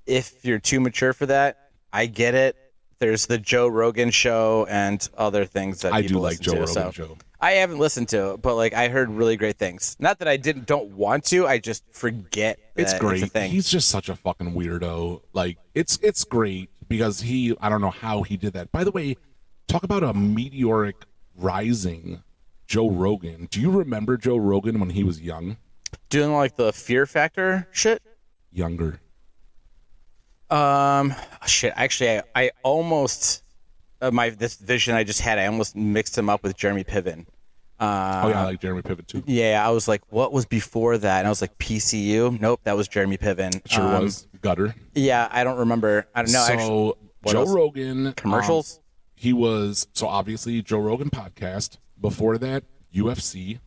If you're too mature for that, I get it. There's the Joe Rogan show and other things that I people do like listen Joe to, Rogan so. show. I haven't listened to it, but like I heard really great things. Not that I don't want to. I just forget. It's that great. It's a thing. He's just such a fucking weirdo. Like, it's great because I don't know how he did that. By the way, talk about a meteoric rising Joe Rogan. Do you remember Joe Rogan when he was young? Doing like the Fear Factor shit. Younger. Shit. Actually, I almost this vision I just had. I almost mixed him up with Jeremy Piven. Oh yeah, I like Jeremy Piven too. Yeah, I was like, what was before that? And I was like, PCU. Nope, that was Jeremy Piven. Sure was. Gutter. Yeah, I don't remember. I don't know. So actually, what Joe else? Rogan Commercials? he was so obviously Joe Rogan podcast. Before that, UFC.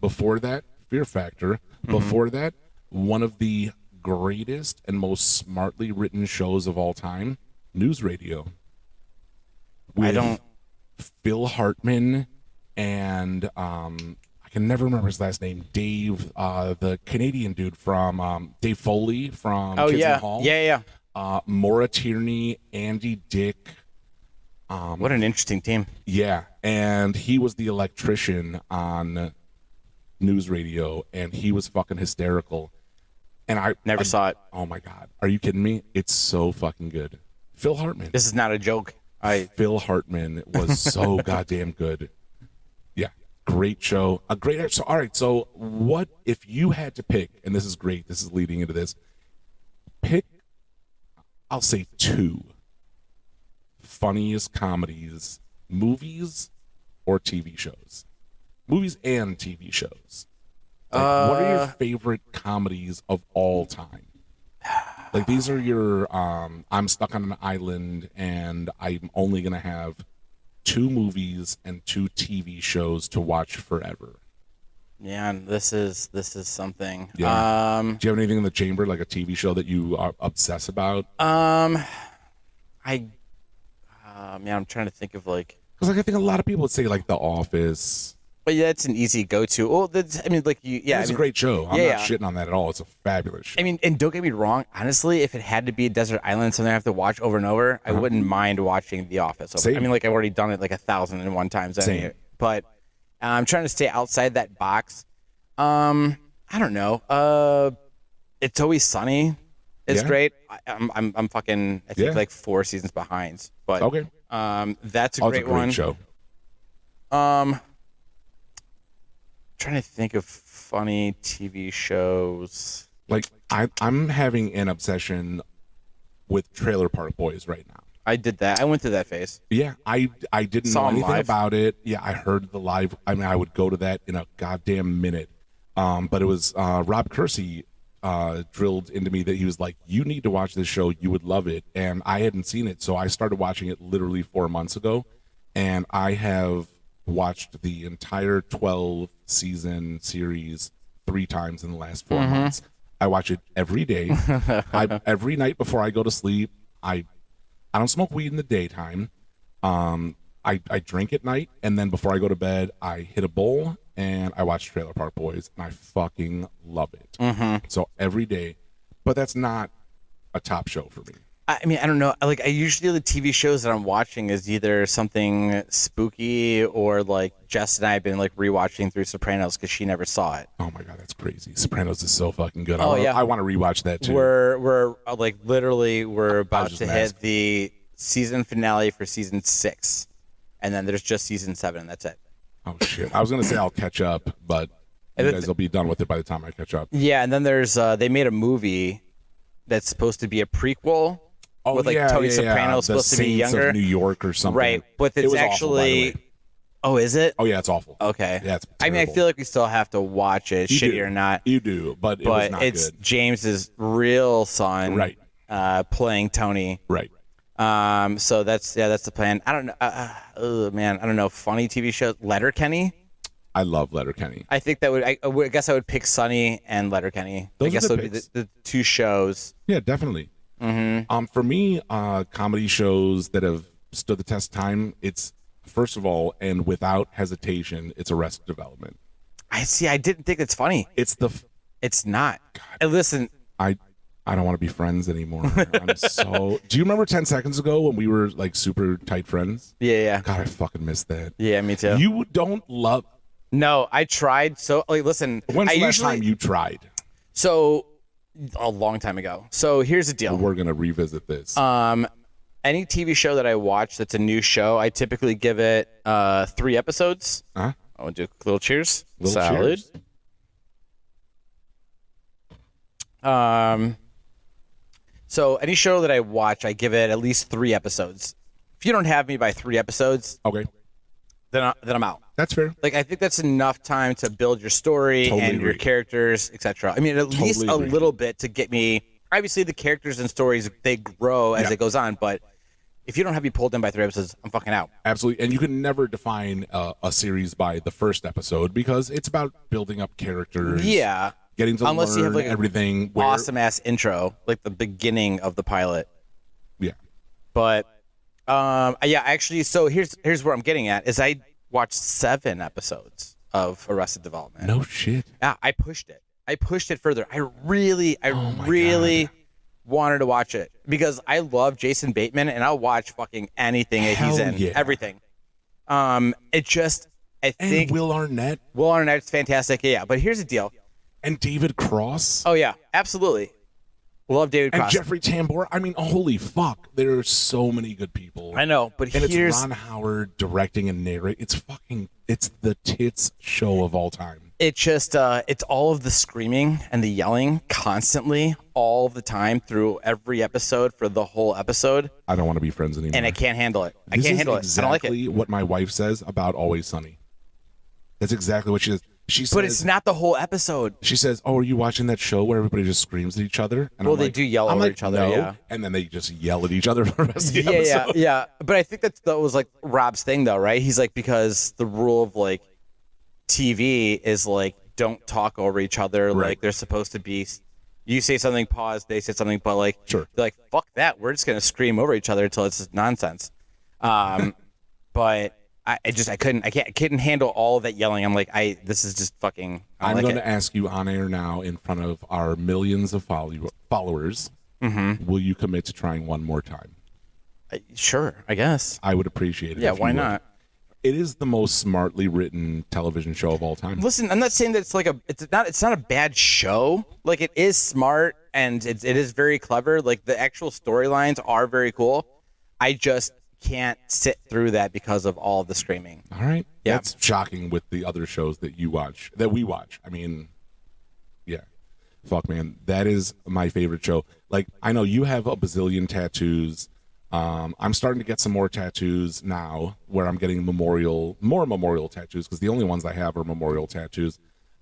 Before that, Fear Factor. Before that, one of the greatest and most smartly written shows of all time, News Radio. With don't- Phil Hartman and I can never remember his last name. Dave, the Canadian dude from Dave Foley from Oh Kids in yeah, the Hall. yeah. Maura Tierney, Andy Dick. What an interesting team. Yeah, and he was the electrician on News Radio, and he was fucking hysterical. And I Never saw it. Oh my god, are you kidding me? It's so fucking good. Phil Hartman. This is not a joke. Phil Hartman was so goddamn good. Yeah, great show. A great. So all right. So what if you had to pick? And this is great. This is leading into this. Pick. I'll say 2 funniest comedies, movies or TV shows. Movies and TV shows. Like, what are your favorite comedies of all time? Like, these are your I'm stuck on an island and I'm only gonna have 2 movies and 2 TV shows to watch forever. Yeah, and this is something. Yeah. Do you have anything in the chamber, like a TV show that you obsess about? Man, I'm trying to think of like. Because like I think a lot of people would say like The Office. But yeah, it's an easy go-to. Well, that's, I mean, like you, yeah, It's I mean, a great show. I'm yeah, not shitting on that at all. It's a fabulous show. I mean, and don't get me wrong. Honestly, if it had to be a desert island, something I have to watch over and over, I wouldn't mind watching The Office. Same. I mean, like I've already done it like 1,001 times. Same. But I'm trying to stay outside that box. I don't know. It's Always Sunny. It's Yeah. great. I'm fucking. I think Yeah. like 4 seasons behind. But Okay. that's a Oh, it's great a great one. show. Trying to think of funny TV shows. Like I'm having an obsession with Trailer Park Boys right now. I did that. I went through that phase. Yeah, I didn't Saw know 'em anything live. about it. Yeah, I heard the live. I mean, I would go to that in a goddamn minute. But it was Rob Kersey drilled into me that he was like, you need to watch this show, you would love it. And I hadn't seen it, so I started watching it literally 4 months ago, and I have watched the entire 12 season series 3 times in the last 4 months. I watch it every day. Every night before I go to sleep. I don't smoke weed in the daytime. I drink at night, and then before I go to bed, I hit a bowl and I watch Trailer Park Boys, and I fucking love it. So every day, but that's not a top show for me. I mean, I don't know. Like, I usually the TV shows that I'm watching is either something spooky or like Jess and I have been like rewatching through Sopranos because she never saw it. Oh my god, that's crazy! Sopranos is so fucking good. Oh, yeah. I want to rewatch that too. We're like literally we're about to hit the season finale for season 6, and then there's just season 7, and that's it. Oh shit! I was gonna say I'll catch up, but you guys will be done with it by the time I catch up. Yeah, and then there's they made a movie that's supposed to be a prequel. With like Tony Soprano supposed to be younger, of New York or something, right? But it's actually, oh, is it? Oh yeah, it's awful. Okay, yeah, it's terrible. I mean, I feel like we still have to watch it, shitty or not. You do, but it was not it's good. James's real son, right? Playing Tony, right? So that's the plan. I don't know, oh man, I don't know. Funny TV shows, Letterkenny. I love Letterkenny. I think that would. I guess I would pick Sunny and Letterkenny. I guess those would be the 2 shows. Yeah, definitely. For me, comedy shows that have stood the test of time, it's first of all, and without hesitation, it's Arrested Development. I see. I didn't think it's funny. It's not. God. Listen, I don't want to be friends anymore. I'm so. Do you remember 10 seconds ago when we were like super tight friends? Yeah. God, I fucking miss that. Yeah, me too. You don't love. No, I tried. So like, listen. When's the last time you tried? So. A long time ago. So here's the deal. We're gonna revisit this. Any TV show that I watch that's a new show, I typically give it 3 episodes. Huh? I want to do a little cheers. Little Salad. Cheers. So any show that I watch, I give it at least 3 episodes. If you don't have me by 3 episodes, okay, then I'm out. That's fair. Like, I think that's enough time to build your story and your characters, etc. I mean, at least a little bit to get me. Obviously, the characters and stories, they grow as it goes on, but if you don't have me pulled in by 3 episodes, I'm fucking out. Absolutely. And you can never define a series by the first episode because it's about building up characters. Yeah. Getting to Unless learn you have like everything. Awesome ass intro, like the beginning of the pilot. Yeah. But yeah, actually, so here's where I'm getting at is I watched 7 episodes of Arrested Development. No shit. Yeah, I pushed it further. I really God. wanted to watch it because I love Jason Bateman and I'll watch fucking anything that he's in. Yeah. Everything. It just I think Will Arnett. Will Arnett's fantastic. Yeah, but here's the deal. And David Cross. Oh yeah, absolutely. Love David Cross. And Jeffrey Tambor. I mean, holy fuck. There are so many good people. I know, but and here's it's Ron Howard directing and narrating. It's the tits show of all time. It just it's all of the screaming and the yelling constantly all the time through every episode for the whole episode. I don't want to be friends anymore. And I can't handle it. I can't handle it. I don't like it. Exactly what my wife says about Always Sunny. That's exactly what she says. She says, but it's not the whole episode. She says, "Oh, are you watching that show where everybody just screams at each other?" And well, I'm they like, do yell over each other, no. yeah. And then they just yell at each other for the rest of the episode. Yeah. But I think that was like Rob's thing, though, right? He's like, because the rule of like TV is like don't talk over each other. Right. Like they're supposed to be. You say something, pause. They say something, but like, sure. They're like, fuck that. We're just gonna scream over each other until it's just nonsense. But. I couldn't handle all of that yelling. I'm like, this is just fucking. I'm going to ask you on air now in front of our millions of followers. Mm-hmm. Will you commit to trying one more time? Sure, I guess. I would appreciate it. Yeah, why not? It is the most smartly written television show of all time. Listen, I'm not saying that it's not a bad show. Like it is smart and it is very clever. Like the actual storylines are very cool. I just can't sit through that because of all the screaming. All right. Yeah. That's shocking with the other shows that we watch. I mean, yeah. Fuck, man. That is my favorite show. Like, I know you have a bazillion tattoos. I'm starting to get some more tattoos now where I'm getting more memorial tattoos because the only ones I have are memorial tattoos.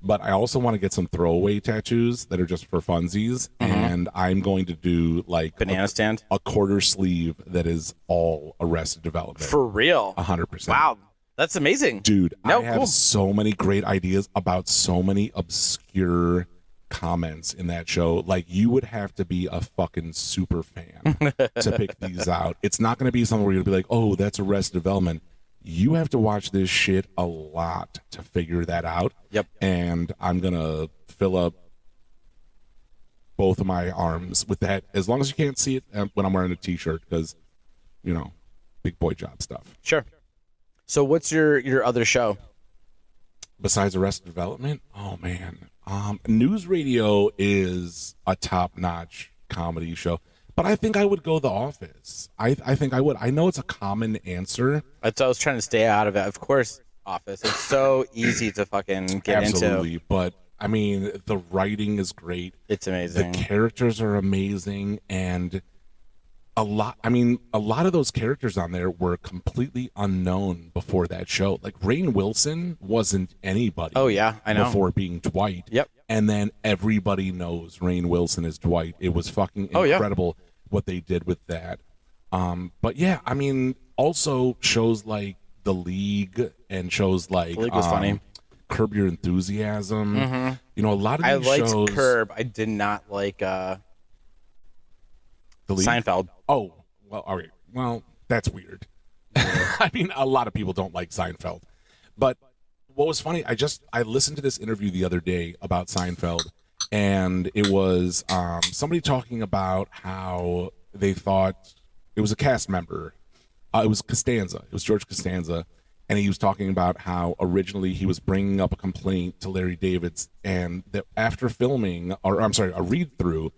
But I also want to get some throwaway tattoos that are just for funsies, and I'm going to do like banana stand, a quarter sleeve that is all Arrested Development. For real? 100%. Wow, that's amazing, dude. No, I have so many great ideas about so many obscure comments in that show. Like, you would have to be a fucking super fan to pick these out. It's not going to be something where you'll be like, oh, that's Arrested Development. You have to watch this shit a lot to figure that out. Yep. And I'm going to fill up both of my arms with that, as long as you can't see it when I'm wearing a t-shirt, because, you know, big boy job stuff. Sure. So what's your other show? Besides Arrested Development? Oh, man. News Radio is a top-notch comedy show. But I think I would go The Office. I think I would. I know it's a common answer. I was trying to stay out of it. Of course, Office. It's so easy to fucking get Absolutely. into. But, I mean, the writing is great. It's amazing. The characters are amazing. And a lot of those characters on there were completely unknown before that show. Like, Rainn Wilson wasn't anybody. Oh, yeah. I know. Before being Dwight. Yep. And then everybody knows Rainn Wilson is Dwight. It was fucking incredible what they did with that. But yeah, I mean, also shows like The League and shows like The League was funny. Curb Your Enthusiasm. You know, a lot of these shows. I liked Curb. I did not like The League? Seinfeld. Oh, well, all right. Well, that's weird. I mean, a lot of people don't like Seinfeld. But what was funny, I listened to this interview the other day about Seinfeld, and it was somebody talking about how they thought it was a cast member. It was Costanza. It was George Costanza, and he was talking about how originally he was bringing up a complaint to Larry David, and that after filming, a read-through,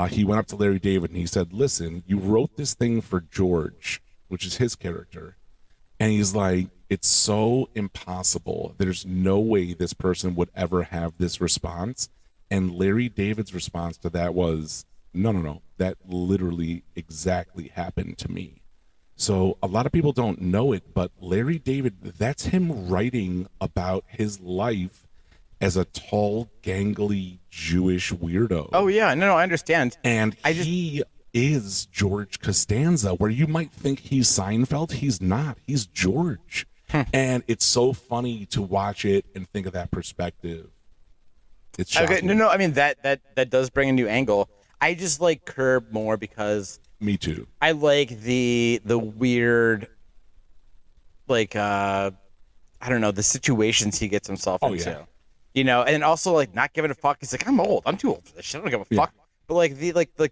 he went up to Larry David and he said, "Listen, you wrote this thing for George," which is his character, and he's like, "It's so impossible. There's no way this person would ever have this response." And Larry David's response to that was, no, that literally exactly happened to me. So a lot of people don't know it, but Larry David, that's him writing about his life as a tall, gangly Jewish weirdo. Oh, yeah. No, I understand. And he is George Costanza, where you might think he's Seinfeld. He's not. He's George. And it's so funny to watch it and think of that perspective. It's shocking. Okay, no. I mean, that does bring a new angle. I just like Curb more because me too. I like the weird, like I don't know, the situations he gets himself into. Yeah. You know, and also like not giving a fuck. He's like, I'm old. I'm too old for this shit. I don't give a fuck. But like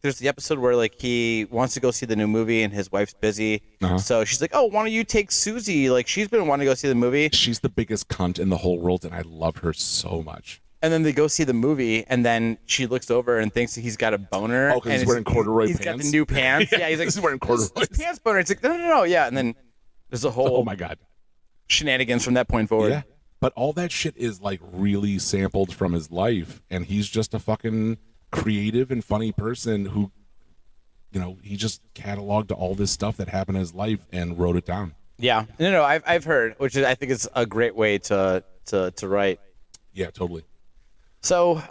there's the episode where like he wants to go see the new movie and his wife's busy. So she's like, "Oh, why don't you take Susie? Like she's been wanting to go see the movie." She's the biggest cunt in the whole world, and I love her so much. And then they go see the movie, and then she looks over and thinks he's got a boner. Oh, because he's wearing corduroy pants. He's got the new pants. Yeah, he's like, he's wearing corduroy pants boner. It's like, no. Yeah, and then there's a whole oh my god shenanigans from that point forward. Yeah, but all that shit is like really sampled from his life, and he's just a fucking creative and funny person who, you know, he just cataloged all this stuff that happened in his life and wrote it down. Yeah, no, I've heard, which I think is a great way to write. Yeah, totally. So,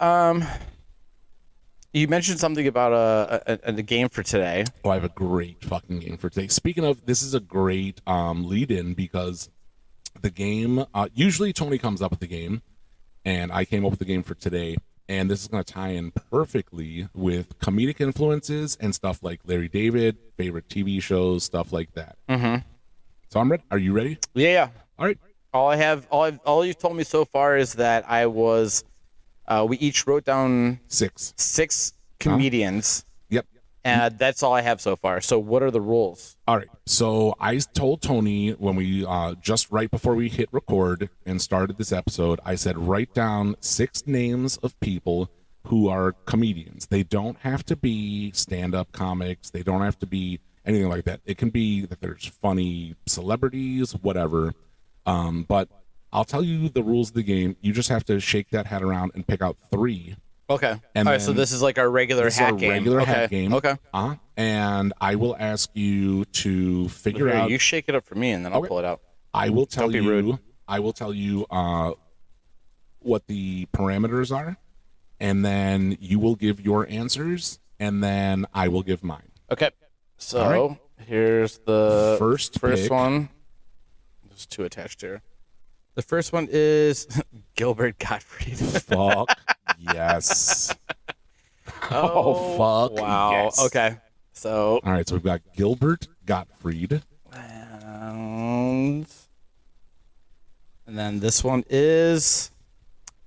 you mentioned something about a game for today. Oh, I have a great fucking game for today. Speaking of, this is a great lead-in because the game, usually Tony comes up with the game, and I came up with the game for today, and this is going to tie in perfectly with comedic influences and stuff like Larry David, favorite TV shows, stuff like that. So I'm ready. Are you ready? Yeah. All right. All you've told me so far is that I was... we each wrote down six comedians. Yep. And that's all I have so far. So what are the rules? All right. So I told Tony when we just right before we hit record and started this episode, I said, write down 6 names of people who are comedians. They don't have to be stand-up comics. They don't have to be anything like that. It can be that there's funny celebrities, whatever. But I'll tell you the rules of the game. You just have to shake that hat around and pick out 3. Okay. All right, so this is like our regular hat game. Hat game. Okay. And I will ask you to figure out. You shake it up for me, and then I'll pull it out. I will tell you. Don't be rude. I will tell you what the parameters are, and then you will give your answers, and then I will give mine. Okay. So here's the first one. There's 2 attached here. The first one is Gilbert Gottfried. Fuck yes. Oh fuck wow. yes. Okay. So all right, so we've got Gilbert Gottfried. And then this one is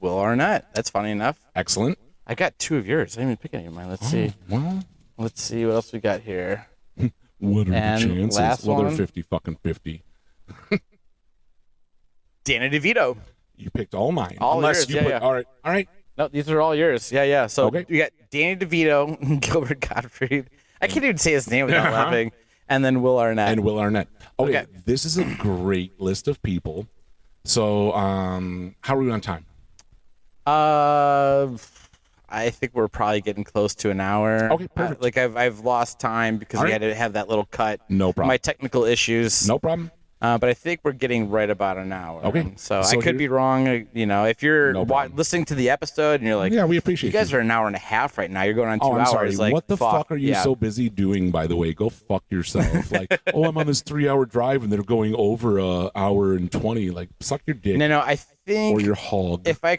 Will Arnett. That's funny enough. Excellent. I got 2 of yours. I didn't even pick any of mine. Let's see. Well, Let's see what else we got here. what are the chances? Last well, one. they're 50-50. Danny DeVito. You picked all mine. All Unless yours, you yeah, put yeah. all right. No, these are all yours. Yeah. So Okay. you got Danny DeVito, Gilbert Gottfried. I can't even say his name without laughing. And then Will Arnett. And Will Arnett. Okay, Okay. this is a great list of people. So, how are we on time? I think we're probably getting close to an hour. Okay, perfect. I've lost time because All we right. had to have that little cut. No problem. My technical issues. No problem. But I think we're getting right about an hour. Okay. So So I could be wrong. If you're No problem. listening to the episode and you're like, Yeah, we appreciate you guys are an hour and a half right now. You're going on 2 Oh, I'm hours. sorry. Like, what the fuck are you yeah. so busy doing, by the way? Go fuck yourself. Like, oh, I'm on this 3-hour drive and they're going over a hour and 20. Like, suck your dick No, I think or your hog. if I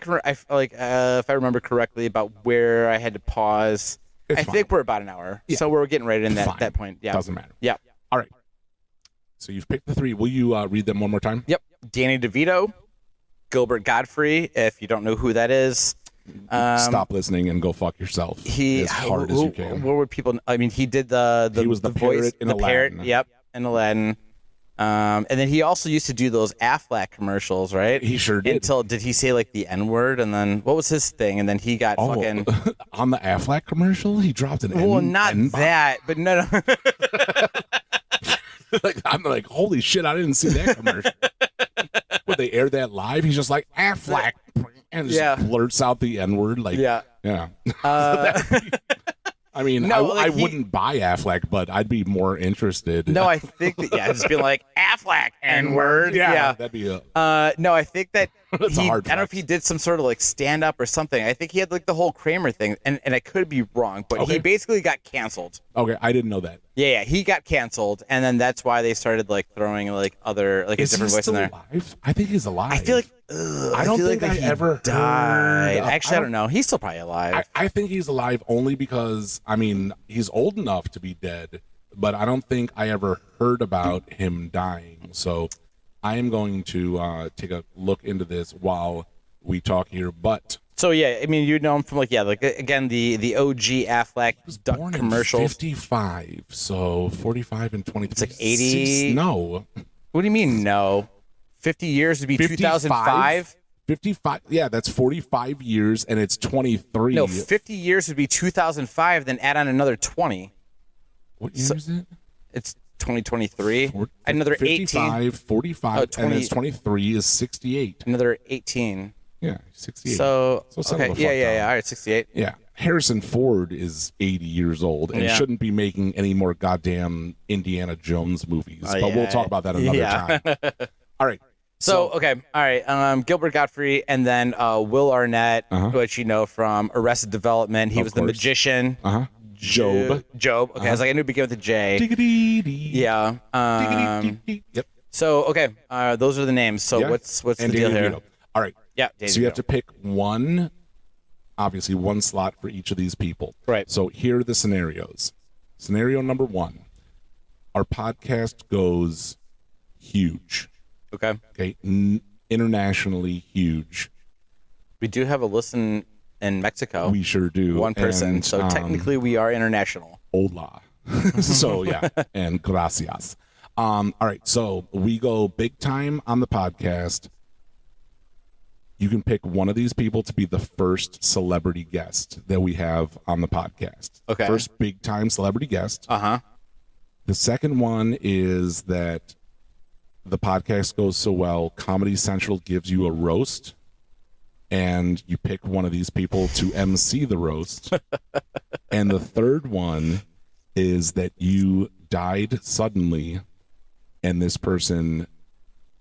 remember correctly about where I had to pause, It's I fine. think we're about an hour. Yeah. So we're getting right in Fine. that point. Yeah. Doesn't matter. Yeah. All right. So you've picked the 3. Will you read them one more time? Yep. Danny DeVito, Gilbert Gottfried. If you don't know who that is, Stop listening and go fuck yourself as hard as you can. What would people? I mean, he did the He was the voice, parrot in the parrot. Aladdin. Yep, in Aladdin. And then he also used to do those Aflac commercials, right? He sure did. Did he say like the N word? And then what was his thing? And then he got fucking. On the Aflac commercial, he dropped an Well, N- not N-bomb. that, but no. Like, I'm like, holy shit, I didn't see that commercial. Would they air that live? He's just like, Aflac, and just Yeah. blurts out the N-word. Like, Yeah. I mean, No, like I wouldn't buy Aflac, but I'd be more interested. No, I think that just be like Aflac N-word. Yeah. That'd be a... No, I think that That's a I hard don't know if flex. he did some sort of like stand up or something. I think he had like the whole Kramer thing, and I could be wrong, but Okay. he basically got canceled. Okay, I didn't know that. Yeah, he got canceled, and then that's why they started like throwing like other like Is a different he voice in still there. alive? I think he's alive. I feel like I don't feel think like I he ever died. heard- Actually, I don't know. He's still probably alive. I think he's alive only because, I mean, he's old enough to be dead, but I don't think I ever heard about him dying. So I am going to take a look into this while we talk here. But So yeah, I mean, you know him from like again the OG Aflac duck born commercials. in 55, so 45 and 23. It's like 80. No. What do you mean no? 50 years would be 55? 2005. 55. Yeah, that's 45 years, and it's 23. No, 50 years would be 2005. Then add on another 20. What year is it? It's 2023. Another 55, 18. 45, Oh, 20. and it's 23 is 68. Another 18. Yeah, 68. So son okay, of a yeah. fuck All right, 68. Yeah, Harrison Ford is 80 years old and Yeah. shouldn't be making any more goddamn Indiana Jones movies. Oh, but we'll yeah. talk about that another Yeah. time. All right. So okay, all right. Gilbert Gottfried, and then Will Arnett, which you know from Arrested Development. He Of was the course. magician. Job. Job. Okay, I was like, I knew it began with a J. Diggity-dee. Yeah. Diggity-dee-dee. Yep. So okay, those are the names. So Yeah. what's the And deal Danny here? DeVito. All right. Yeah. So you have to pick one, obviously one slot for each of these people. Right. So here are the scenarios. Scenario number 1, our podcast goes huge. Okay. Okay, internationally huge. We do have a listen in Mexico. We sure do. One person. And, So technically, we are international. hola. So yeah, and gracias. All right, so we go big time on the podcast. You can pick one of these people to be the first celebrity guest that we have on the podcast. Okay. First big time celebrity guest. Uh-huh. The second one is that the podcast goes so well, Comedy Central gives you a roast, and you pick one of these people to MC the roast. And the third one is that you died suddenly, and this person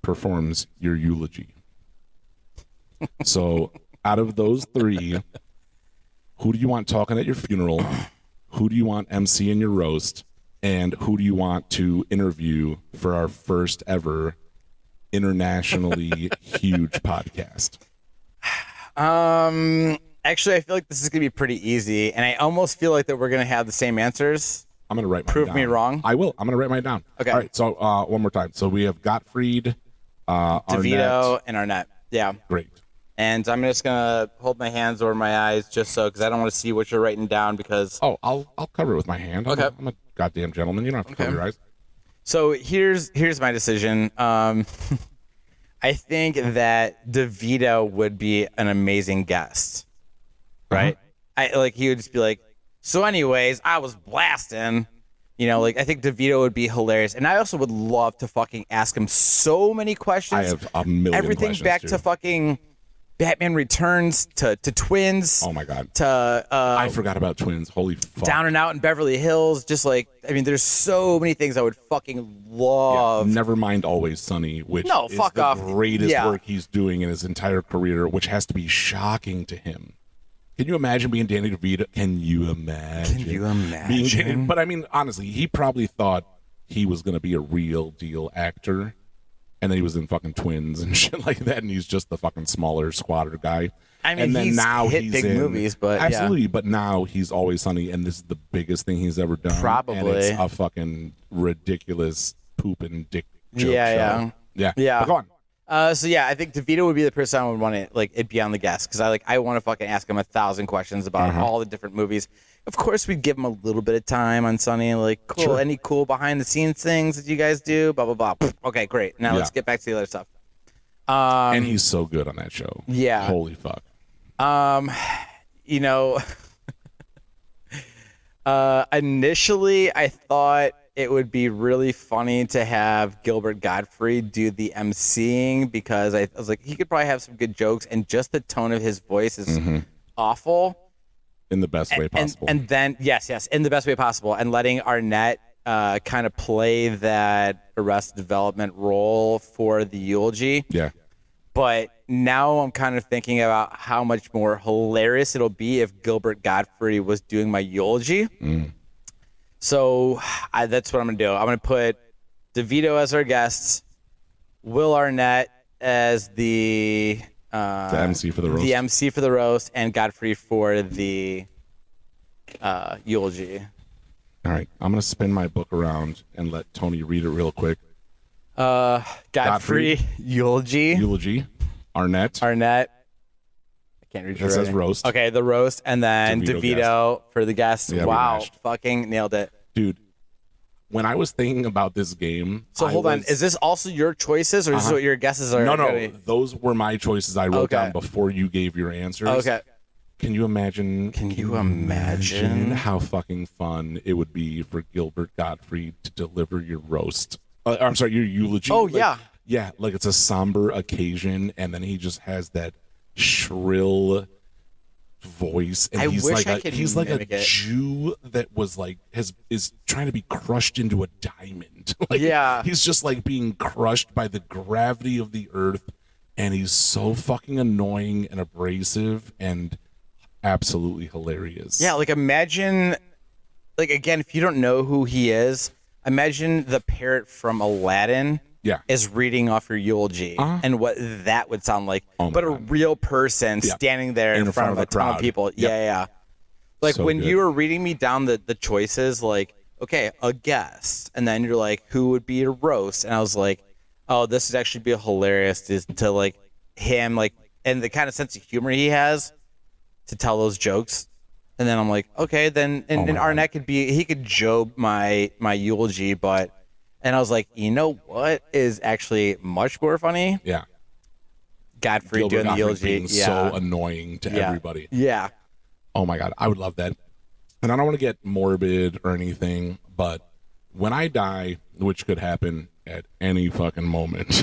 performs your eulogy. So Out of those three, who do you want talking at your funeral? Who do you want MC in your roast? And who do you want to interview for our first ever internationally huge podcast? Actually, I feel like this is gonna be pretty easy, and I almost feel like that we're gonna have the same answers. I'm gonna write mine Prove down. me wrong. I will. I'm gonna write mine down. Okay. All right. So one more time. So we have Gottfried, DeVito, Arnett. and Arnett. Yeah. Great. And I'm just gonna hold my hands over my eyes just so, because I don't want to see what you're writing down. Because I'll cover it with my hand. Okay. I'm a goddamn gentleman. You don't have to cover your eyes. So here's my decision. I think that DeVito would be an amazing guest, right? He would just be like, so anyways, I was blasting, I think DeVito would be hilarious. And I also would love to fucking ask him so many questions. I have a million Everything questions, back too. to fucking Batman Returns, to Twins. Oh my God. To I forgot about Twins. Holy fuck. Down and Out in Beverly Hills. Just there's so many things I would fucking love. Never mind Always Sunny, which No, is fuck the off. greatest Yeah. work he's doing in his entire career, which has to be shocking to him. Can you imagine being Danny DeVito? Can you imagine? Being Danny, but I mean, honestly, he probably thought he was going to be a real deal actor, and then he was in fucking Twins and shit like that, and he's just the fucking smaller, squatter guy. I mean, and then he's now hit he's big in, movies, but absolutely. yeah. But now he's Always Sunny, and this is the biggest thing he's ever done. Probably. And it's a fucking ridiculous poop and dick joke Yeah, show. Yeah. Yeah. But go on. I think DeVito would be the person I would want to it'd be on the guest, because I want to fucking ask him 1,000 questions about all the different movies. Of course, we'd give him a little bit of time on Sunny, cool, Sure. any cool behind the scenes things that you guys do, blah blah blah. Okay, great. Now let's get back to the other stuff. And he's so good on that show. Yeah. Holy fuck. Initially I thought it would be really funny to have Gilbert Gottfried do the emceeing, because I was like, he could probably have some good jokes, and just the tone of his voice is awful. In the best way possible. And then, yes, in the best way possible. And letting Arnett kind of play that Arrested Development role for the eulogy. Yeah. But now I'm kind of thinking about how much more hilarious it'll be if Gilbert Gottfried was doing my eulogy. So that's what I'm going to do. I'm going to put DeVito as our guest, Will Arnett as the MC for the roast. The MC for the roast, and Godfrey for the eulogy. All right. I'm going to spin my book around and let Tony read it real quick. Godfrey, eulogy. Eulogy. Arnett. I can't read It says roast. Okay, the roast, and then DeVito DeVito for the guest. Yeah, we wow, mashed. fucking nailed it. Dude, when I was thinking about this game. So hold on. Is this also your choices, or is this what your guesses are? No. Those were my choices I wrote Okay. down before you gave your answers. Okay. Can you imagine? Can you imagine how fucking fun it would be for Gilbert Gottfried to deliver your roast? I'm sorry, your eulogy. Oh, yeah. Yeah, it's a somber occasion, and then he just has that shrill voice, and I he's wish like I a, could he's like a mimic it. Jew that was is trying to be crushed into a diamond. Yeah. He's just being crushed by the gravity of the earth, and he's so fucking annoying and abrasive and absolutely hilarious. Yeah, imagine, again, if you don't know who he is, imagine the parrot from Aladdin. Yeah. Is reading off your eulogy and what that would sound like. Oh my but a God. real person standing there in front of a ton crowd. of people. Yep. Yeah. So when good. you were reading me down the choices, okay, a guest, and then you're like, who would be a roast? And I was like, oh, this would actually be hilarious to him, and the kind of sense of humor he has to tell those jokes. And then I'm like, okay, then and Arnett could job my eulogy, and I was like, you know what is actually much more funny? Yeah. Godfrey Gilbert doing the Gottfried eulogy. being so annoying to everybody. Yeah. Oh my God, I would love that. And I don't want to get morbid or anything, but when I die, which could happen at any fucking moment,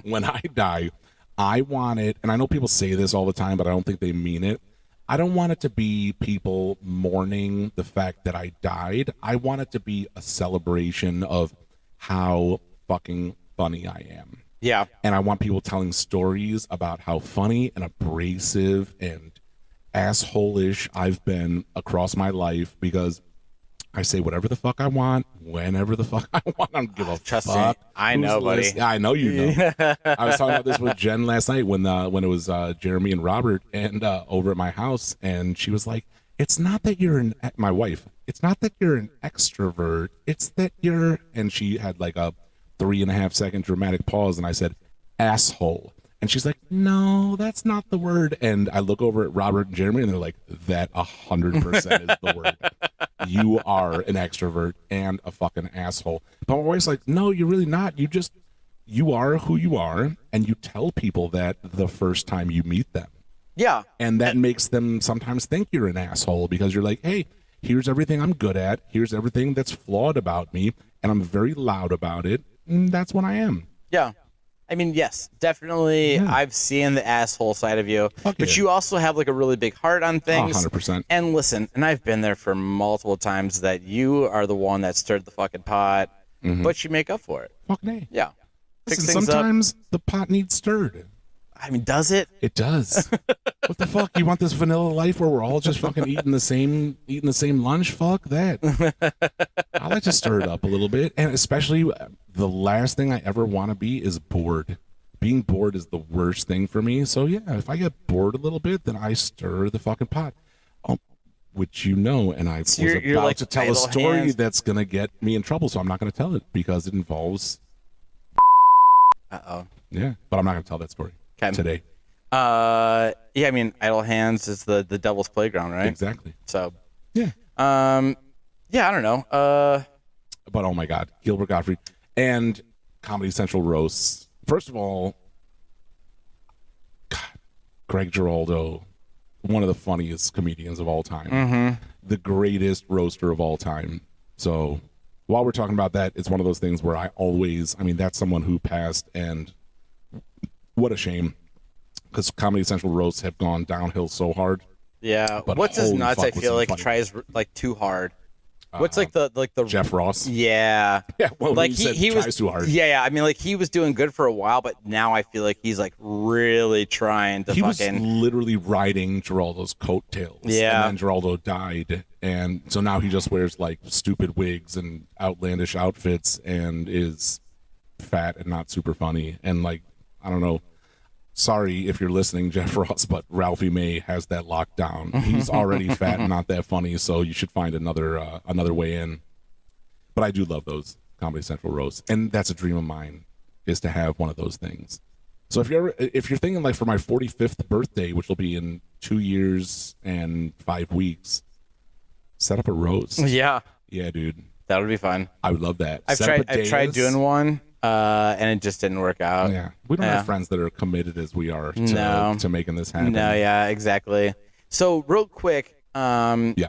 when I die, I want it, and I know people say this all the time, but I don't think they mean it. I don't want it to be people mourning the fact that I died. I want it to be a celebration of how fucking funny I am. Yeah. And I want people telling stories about how funny and abrasive and asshole-ish I've been across my life, because I say whatever the fuck I want, whenever the fuck I want. I don't give a Trust fuck. me, I know, buddy. Yeah, I know you know. I was talking about this with Jen last night when it was Jeremy and Robert and over at my house, and she was like, "It's not that you're my wife. It's not that you're an extrovert. It's that you're." And she had like a 3.5-second dramatic pause, and I said, "Asshole." And she's like, "No, that's not the word." And I look over at Robert and Jeremy, and they're like, "That 100% is the word. You are an extrovert and a fucking asshole." But my wife's like, "No, you're really not. You are who you are, and you tell people that the first time you meet them." Yeah. And that makes them sometimes think you're an asshole, because you're like, "Hey, here's everything I'm good at. Here's everything that's flawed about me, and I'm very loud about it. And that's what I am." Yeah. I mean, yes, definitely. Yeah. I've seen the asshole side of you, Fuck but yeah. you also have like a really big heart on things. 100%. And listen, and I've been there for multiple times that you are the one that stirred the fucking pot, but you make up for it. Fucking A. Yeah. Fix Listen, things up. sometimes the pot needs stirred. I mean, does it? It does. What the fuck? You want this vanilla life where we're all just fucking eating the same lunch? Fuck that. I like to stir it up a little bit, and especially the last thing I ever want to be is bored. Being bored is the worst thing for me. So yeah, if I get bored a little bit, then I stir the fucking pot. Which you know, and I was you're about like to tell a idle story hands. that's gonna get me in trouble, so I'm not gonna tell it because it involves. Uh-oh. Yeah, but I'm not gonna tell that story today. Yeah, I mean, idle hands is the devil's playground, right? Exactly. So, Yeah. yeah, I don't know. But oh my God, Gilbert Gottfried and Comedy Central roasts. First of all, God, Greg Giraldo, one of the funniest comedians of all time, the greatest roaster of all time. So while we're talking about that, it's one of those things where I mean, that's someone who passed, and what a shame, because Comedy Central roasts have gone downhill so hard. Yeah. But What's his holy nuts? fuck, I was feel he like funny. tries like too hard. What's like the Jeff Ross. Yeah. Yeah, well, like he was tries too hard. Yeah. I mean, like he was doing good for a while, but now I feel like he's like really trying to He was fucking. literally riding Giraldo's coattails. Yeah. And then Giraldo died. And so now he just wears like stupid wigs and outlandish outfits and is fat and not super funny. And like, I don't know. Sorry if you're listening, Jeff Ross, but Ralphie May has that locked down. He's already fat and not that funny, so you should find another way in. But I do love those Comedy Central roasts, and that's a dream of mine, is to have one of those things. So if you're thinking like for my 45th birthday, which will be in 2 years and 5 weeks, set up a roast. Yeah. Yeah, dude, That would be fun. I would love that. I've tried doing one, and it just didn't work out. Yeah, we don't have friends that are committed as we are to making this happen. No, yeah, exactly. So real quick, Yeah.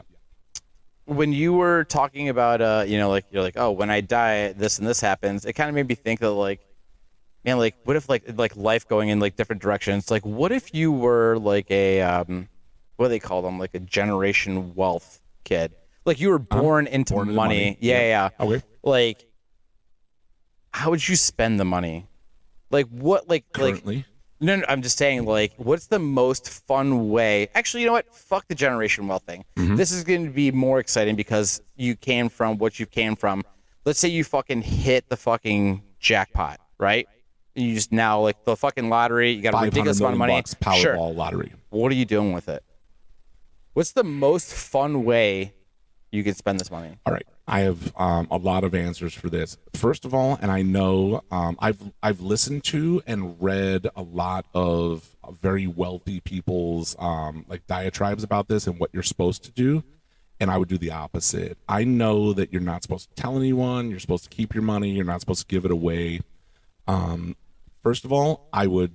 when you were talking about, like you're like, oh, when I die, this and this happens. It kind of made me think that like, man, like what if like life going in like different directions? Like, what if you were like a, what do they call them? Like a generation wealth kid. Like you were born into born into money. money. Yeah. Okay. Like, how would you spend the money? Like what? Like Currently. No, I'm just saying, like, what's the most fun way? Actually, you know what? Fuck the generation wealth thing. This is going to be more exciting because you came from what you came from. Let's say you fucking hit the fucking jackpot, right? You just now, like, the fucking lottery, you got a ridiculous amount of money. Powerball lottery. What are you doing with it? What's the most fun way you can spend this money? All right, I have a lot of answers for this. First of all, and I know I've listened to and read a lot of very wealthy people's like diatribes about this and what you're supposed to do, and I would do the opposite. I know that you're not supposed to tell anyone. You're supposed to keep your money. You're not supposed to give it away. First of all, I would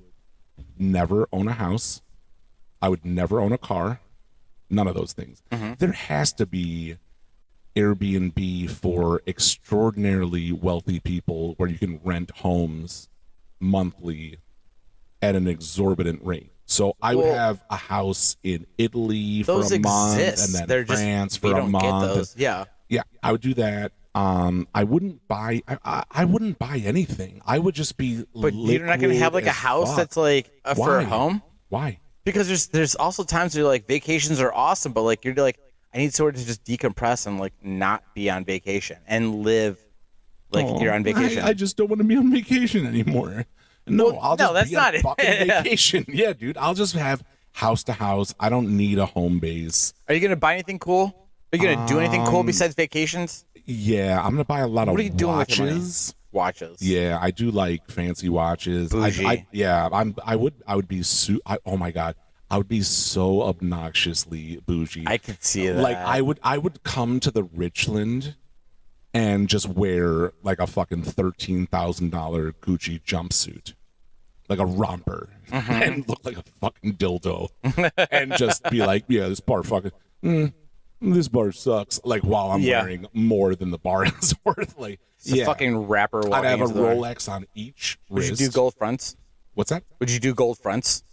never own a house. I would never own a car. None of those things. There has to be Airbnb for extraordinarily wealthy people where you can rent homes monthly at an exorbitant rate. So I would have a house in Italy for a month, and then France for a month. Yeah. Yeah, I would do that. I wouldn't buy. I wouldn't buy anything. I would just be. But you're not gonna have like a house that's like for a home. Why? Because there's also times where like vacations are awesome, but like you're like, I need somewhere to just decompress and like not be on vacation and live like you're on vacation. I just don't want to be on vacation anymore. No, Well, I'll just that's be not on it. fucking vacation. Yeah, dude. I'll just have house to house. I don't need a home base. Are you gonna buy anything cool? Are you gonna do anything cool besides vacations? Yeah, I'm gonna buy a lot of What are you doing with your money? watches. Watches. Yeah, I do like fancy watches. Bougie. I would be oh my god, I would be so obnoxiously bougie. I could see that. Like I would come to the Richland and just wear like a fucking $13,000 Gucci jumpsuit, like a romper, and look like a fucking dildo, and just be like, yeah, this bar fucking. This bar sucks. Like while I'm wearing more than the bar is worth. Like it's a fucking rapper. I'd have a Rolex on each wrist. Would you do gold fronts? What's that? Would you do gold fronts?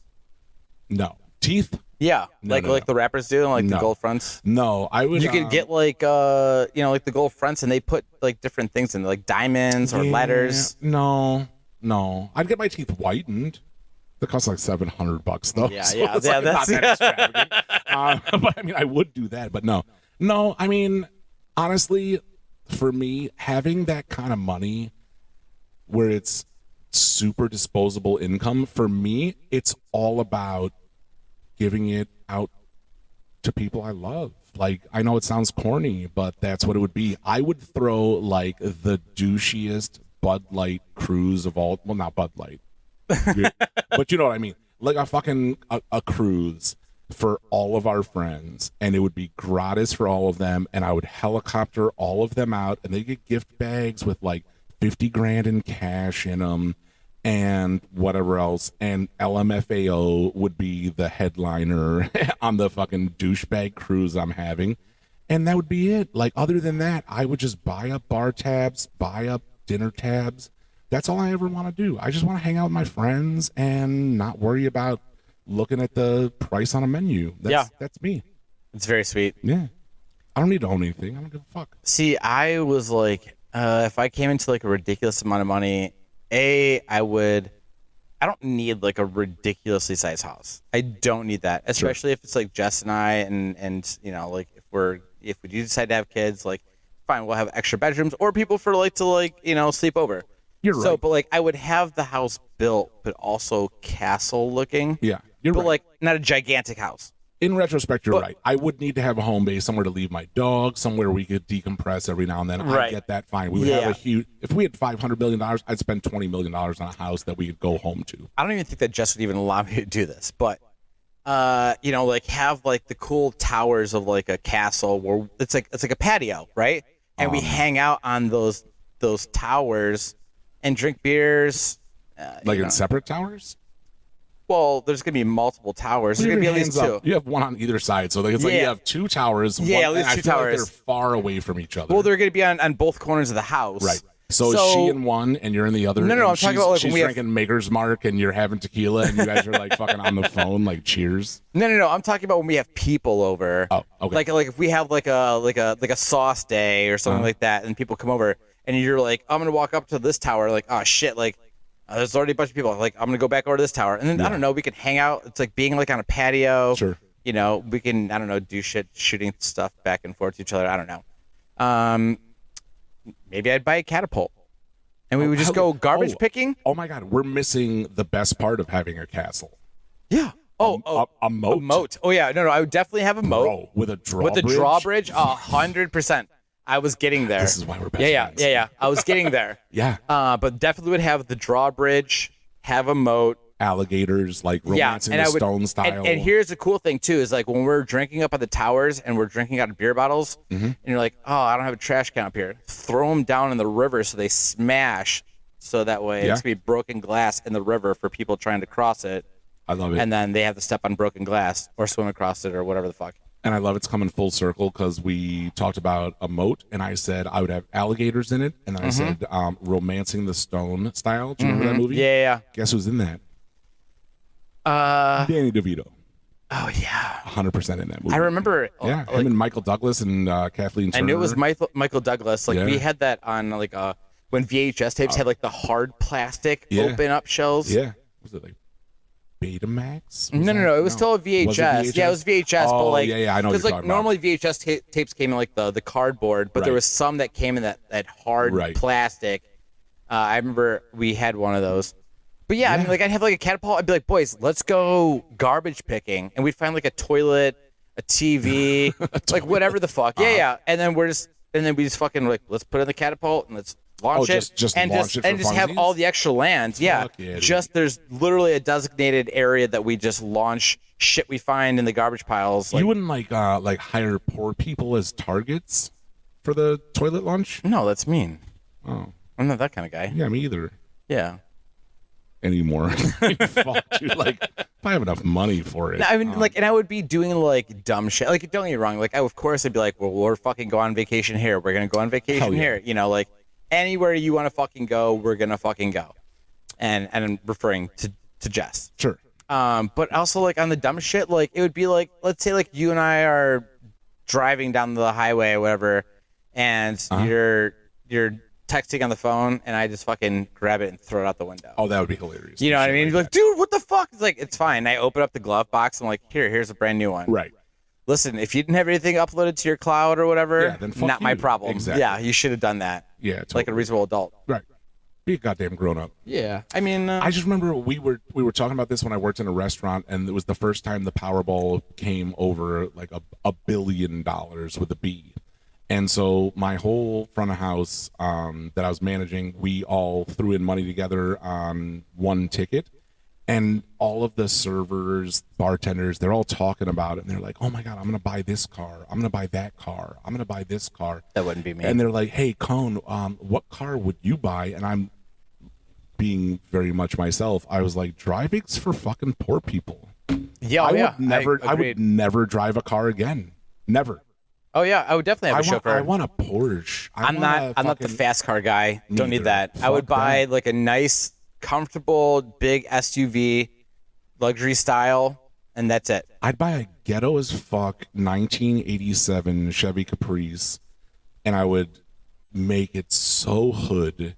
No teeth. Yeah, No, like the rappers do, like the gold fronts. No, I would. You could get like like the gold fronts, and they put like different things in, like diamonds or letters. No, I'd get my teeth whitened. That costs like $700 though. Yeah, so yeah, it's yeah. like That's not that extravagant. But I mean, I would do that. But no. I mean, honestly, for me, having that kind of money, where it's super disposable income, for me, it's all about giving it out to people I love. Like, I know it sounds corny, but that's what it would be. I would throw like the douchiest Bud Light cruise of all. Well, not Bud Light. But you know what I mean, like a fucking a cruise for all of our friends, and it would be gratis for all of them, and I would helicopter all of them out, and they get gift bags with like 50 grand in cash in them and whatever else, and LMFAO would be the headliner on the fucking douchebag cruise I'm having, and that would be it. Like, other than that, I would just buy up bar tabs, buy up dinner tabs. That's all I ever want to do. I just want to hang out with my friends and not worry about looking at the price on a menu. That's me. It's very sweet. Yeah. I don't need to own anything. I don't give a fuck. See, I was like, if I came into like a ridiculous amount of money, I don't need like a ridiculously sized house. I don't need that, especially if it's like Jess and I, and like if we do decide to have kids, like fine, we'll have extra bedrooms or people for like to sleep over. You're right. So, but like I would have the house built, but also castle looking. Yeah, you're but right. like not a gigantic house. In retrospect, you're right. I would need to have a home base, somewhere to leave my dog, somewhere we could decompress every now and then. Right. I get that fine. We would have a huge. If we had $500 million, I'd spend $20 million on a house that we could go home to. I don't even think that Jess would even allow me to do this, but like have like the cool towers of like a castle where it's like a patio, right? And we hang out on those towers and drink beers. Like in separate towers? Well, there's going to be multiple towers. There's going to be at least two. You have one on either side. So it's like you have two towers. Yeah, at least two towers. Like they're far away from each other. Well, they're going to be on both corners of the house. Right. So is she in one and you're in the other? No, I'm talking about like she's when we drinking Maker's Mark and you're having tequila and you guys are like fucking on the phone, like cheers. No. I'm talking about when we have people over. Oh, okay. Like if we have like a sauce day or something like that, and people come over and you're like, I'm gonna walk up to this tower, like, oh shit, like there's already a bunch of people. Like I'm gonna go back over to this tower, and then I don't know, we can hang out. It's like being like on a patio. Sure. We can do shit, shooting stuff back and forth to each other. I don't know. Maybe I'd buy a catapult. And we would just go garbage picking. Oh my God, we're missing the best part of having a castle. Yeah. A moat. A moat. Oh yeah. No. I would definitely have a moat. Bro, with a drawbridge. With a drawbridge, 100%. I was getting there. This is why we're best friends. Yeah. I was getting there. Yeah. But definitely would have the drawbridge, have a moat. Alligators, like romancing the stone style. And here's the cool thing too, is like when we're drinking up at the towers and we're drinking out of beer bottles, and you're like, oh, I don't have a trash can up here. Throw them down in the river so they smash, so that way it's gonna be broken glass in the river for people trying to cross it. I love it. And then they have to step on broken glass or swim across it or whatever the fuck. And I love it's coming full circle because we talked about a moat, and I said I would have alligators in it, and then I said romancing the stone style. Do you remember that movie? Yeah. Guess who's in that? Danny DeVito. Oh yeah, 100% in that movie. I remember. Yeah, him and Michael Douglas and Kathleen Turner. I knew it was Michael Douglas. Like we had that on like when VHS tapes had like the hard plastic open up shells. Yeah, was it like Betamax? No. It was still a VHS. Was it VHS? Yeah, it was VHS. Oh, but like, yeah, I know. Because like normally VHS tapes came in like the cardboard, but there was some that came in that hard plastic. I remember we had one of those. But yeah, I mean, like I'd have like a catapult. I'd be like, boys, let's go garbage picking, and we'd find like a toilet, a TV, like whatever the fuck. Yeah. And then we just fucking like, let's put in the catapult and let's launch it. Just and launch it for just have all the extra land. Yeah. There's literally a designated area that we just launch shit we find in the garbage piles. Like, you wouldn't like hire poor people as targets for the toilet launch? No, that's mean. Oh. I'm not that kind of guy. Yeah, me either. Yeah. Anymore. Fuck, dude. Like, if I have enough money for it. I mean, like, and I would be doing like dumb shit. Like, don't get me wrong. Like, of course, I'd be like, well, we're fucking go on vacation here. We're gonna go on vacation here. You know, like anywhere you want to fucking go, we're gonna fucking go. And I'm referring to Jess. Sure. But also like on the dumb shit, like it would be like, let's say like you and I are driving down the highway or whatever, and you're texting on the phone, and I just fucking grab it and throw it out the window. Oh, that would be hilarious. You know what I mean? You're like, dude, what the fuck? It's like, it's fine. I open up the glove box. And I'm like, here's a brand new one. Right. Listen, if you didn't have anything uploaded to your cloud or whatever, then fuck not you. my problem. Exactly. Yeah, you should have done that. Yeah, totally. Like a reasonable adult. Right. Be a goddamn grown up. Yeah. I mean, I just remember we were talking about this when I worked in a restaurant, and it was the first time the Powerball came over like $1 billion with a B. And so my whole front of house that I was managing, we all threw in money together on one ticket. And all of the servers, bartenders, they're all talking about it. And they're like, oh, my God, I'm going to buy this car. I'm going to buy that car. I'm going to buy this car. That wouldn't be me. And they're like, hey, Cone, what car would you buy? And I'm being very much myself. I was like, driving's for fucking poor people. Yeah, I would never drive a car again. Never. Oh yeah, I would definitely have a chauffeur. I want a Porsche. I'm not the fast car guy. Don't need that. I would buy like a nice, comfortable, big SUV, luxury style, and that's it. I'd buy a ghetto as fuck 1987 Chevy Caprice, and I would make it so hood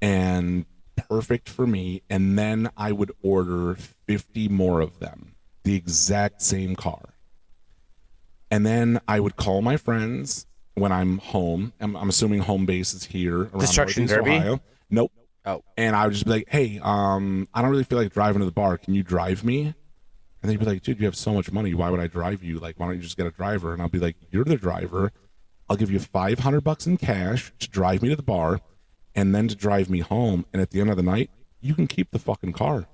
and perfect for me, and then I would order 50 more of them, the exact same car. And then I would call my friends when I'm home. I'm assuming home base is here around Destruction Northeast Derby? Ohio. Nope. Oh. And I would just be like, hey, I don't really feel like driving to the bar. Can you drive me? And they'd be like, dude, you have so much money. Why would I drive you? Like, why don't you just get a driver? And I'll be like, you're the driver. I'll give you $500 in cash to drive me to the bar and then to drive me home. And at the end of the night, you can keep the fucking car.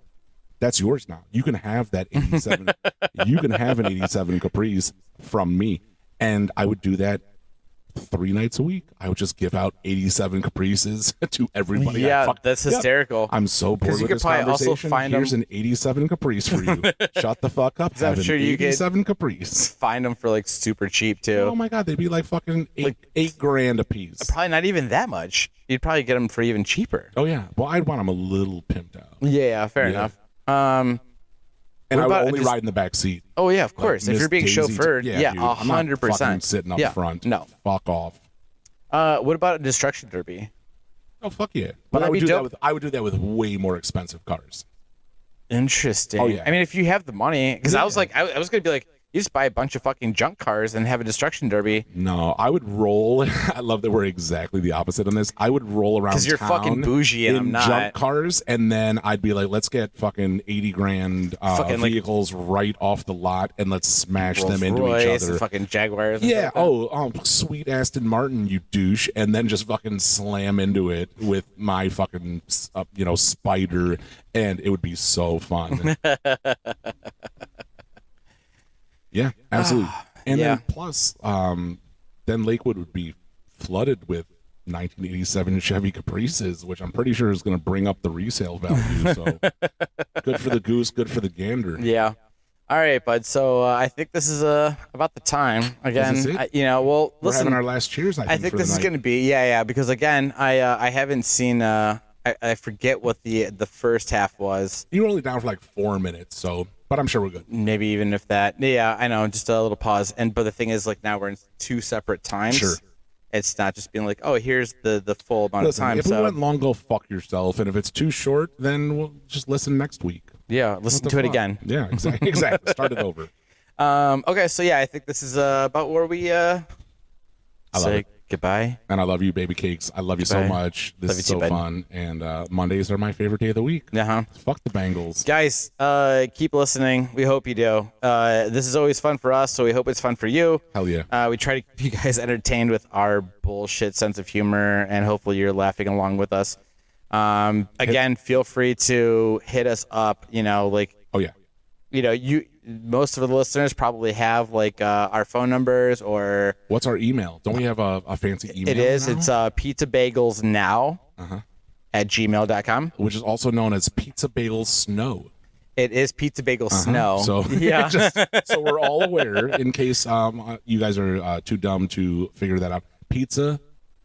That's yours now. You can have that 87. You can have an 87 Caprice from me. And I would do that 3 nights a week. I would just give out 87 Caprices to everybody. Yeah, that's hysterical. I'm so bored with this conversation. Here's an 87 Caprice for you. Shut the fuck up. I'm sure you get 87 Caprice. Find them for like super cheap too. Oh my God, they'd be like fucking eight grand a piece. Probably not even that much. You'd probably get them for even cheaper. Oh yeah. Well, I'd want them a little pimped out. Yeah, fair enough. And I would only ride in the back seat. Oh yeah, of course. If you're being chauffeured, yeah, 100%. Sitting up front. No. Fuck off. What about a destruction derby? Oh fuck yeah. But I would do that with way more expensive cars. Interesting. Oh yeah. I mean, if you have the money, because I was like, I was gonna be like, you just buy a bunch of fucking junk cars and have a destruction derby. No, I would roll. I love that we're exactly the opposite on this. I would roll around because you're fucking bougie and I'm not. Junk cars, and then I'd be like, let's get fucking 80 grand vehicles right off the lot, and let's smash Rolls them into Royce each other. And fucking Jaguars. Yeah. Sweet Aston Martin, you douche, and then just fucking slam into it with my fucking Spider, and it would be so fun. Yeah, absolutely. And then plus, then Lakewood would be flooded with 1987 Chevy Caprices, which I'm pretty sure is going to bring up the resale value. So good for the goose, good for the gander. Yeah. All right, bud. So I think this is about the time again. Is this it? We're having our last cheers. I think this is going to be because again, I haven't seen. I forget what the first half was. You were only down for like 4 minutes, so but I'm sure we're good. Maybe even if that. Yeah, I know. Just a little pause. But the thing is, like, now we're in 2 separate times. Sure. It's not just being like, oh, here's the full amount of time. If we went long, go fuck yourself. And if it's too short, then we'll just listen next week. Yeah, listen to it again. Yeah, exactly. Start it over. Okay, so yeah, I think this is about where we say goodbye. And I love you, baby cakes. I love you so much. This is so fun. And Mondays are my favorite day of the week. Fuck the Bengals. Guys, keep listening. We hope you do. This is always fun for us, so we hope it's fun for you. Hell yeah. We try to keep you guys entertained with our bullshit sense of humor, and hopefully you're laughing along with us. Again, feel free to hit us up, like, oh yeah, most of the listeners probably have like our phone numbers, or what's our email? Don't we have a fancy email? It is. Now? It's pizzabagelsnow@gmail.com, which is also known as Pizza Bagels Snow. It is Pizza Bagel Snow. So yeah, so we're all aware in case you guys are too dumb to figure that out. Pizza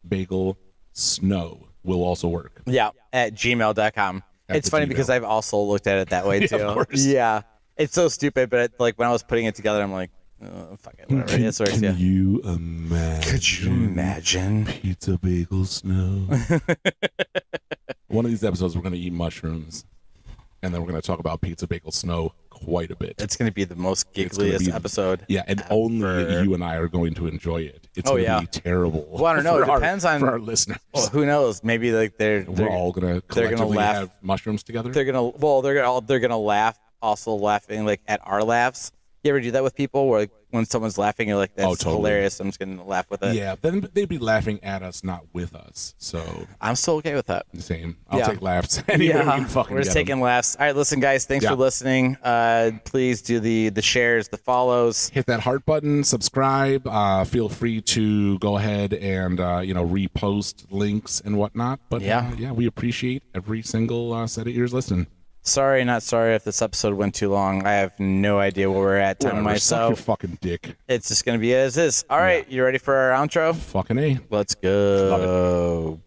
Bagel Snow will also work. Yeah, at gmail.com. It's funny because I've also looked at it that way too. Of course. Yeah. It's so stupid, but like when I was putting it together, I'm like, oh, fuck it, whatever. Can you imagine? Could you imagine? Pizza Bagel Snow. One of these episodes, we're going to eat mushrooms, and then we're going to talk about Pizza Bagel Snow quite a bit. It's going to be the most giggliest episode. Yeah, and only you and I are going to enjoy it. It's going to be terrible. Well, I don't know. It depends on for our listeners. Well, who knows? Maybe like we're all going to collectively have mushrooms together. They're going to laugh. Also laughing like at our laughs. You ever do that with people where like, when someone's laughing, you're like, that's hilarious. I'm just going to laugh with it. Yeah, then they'd be laughing at us, not with us. So I'm still okay with that. Same. I'll take laughs. Anyway, we're just taking laughs. All right, listen, guys. Thanks for listening. Please do the shares, the follows. Hit that heart button. Subscribe. Feel free to go ahead and repost links and whatnot. But we appreciate every single set of ears listening. Sorry, not sorry if this episode went too long. I have no idea where we're at time myself. Suck your fucking dick. It's just going to be as is. All right, you ready for our outro? Fucking A. Let's go. Love it.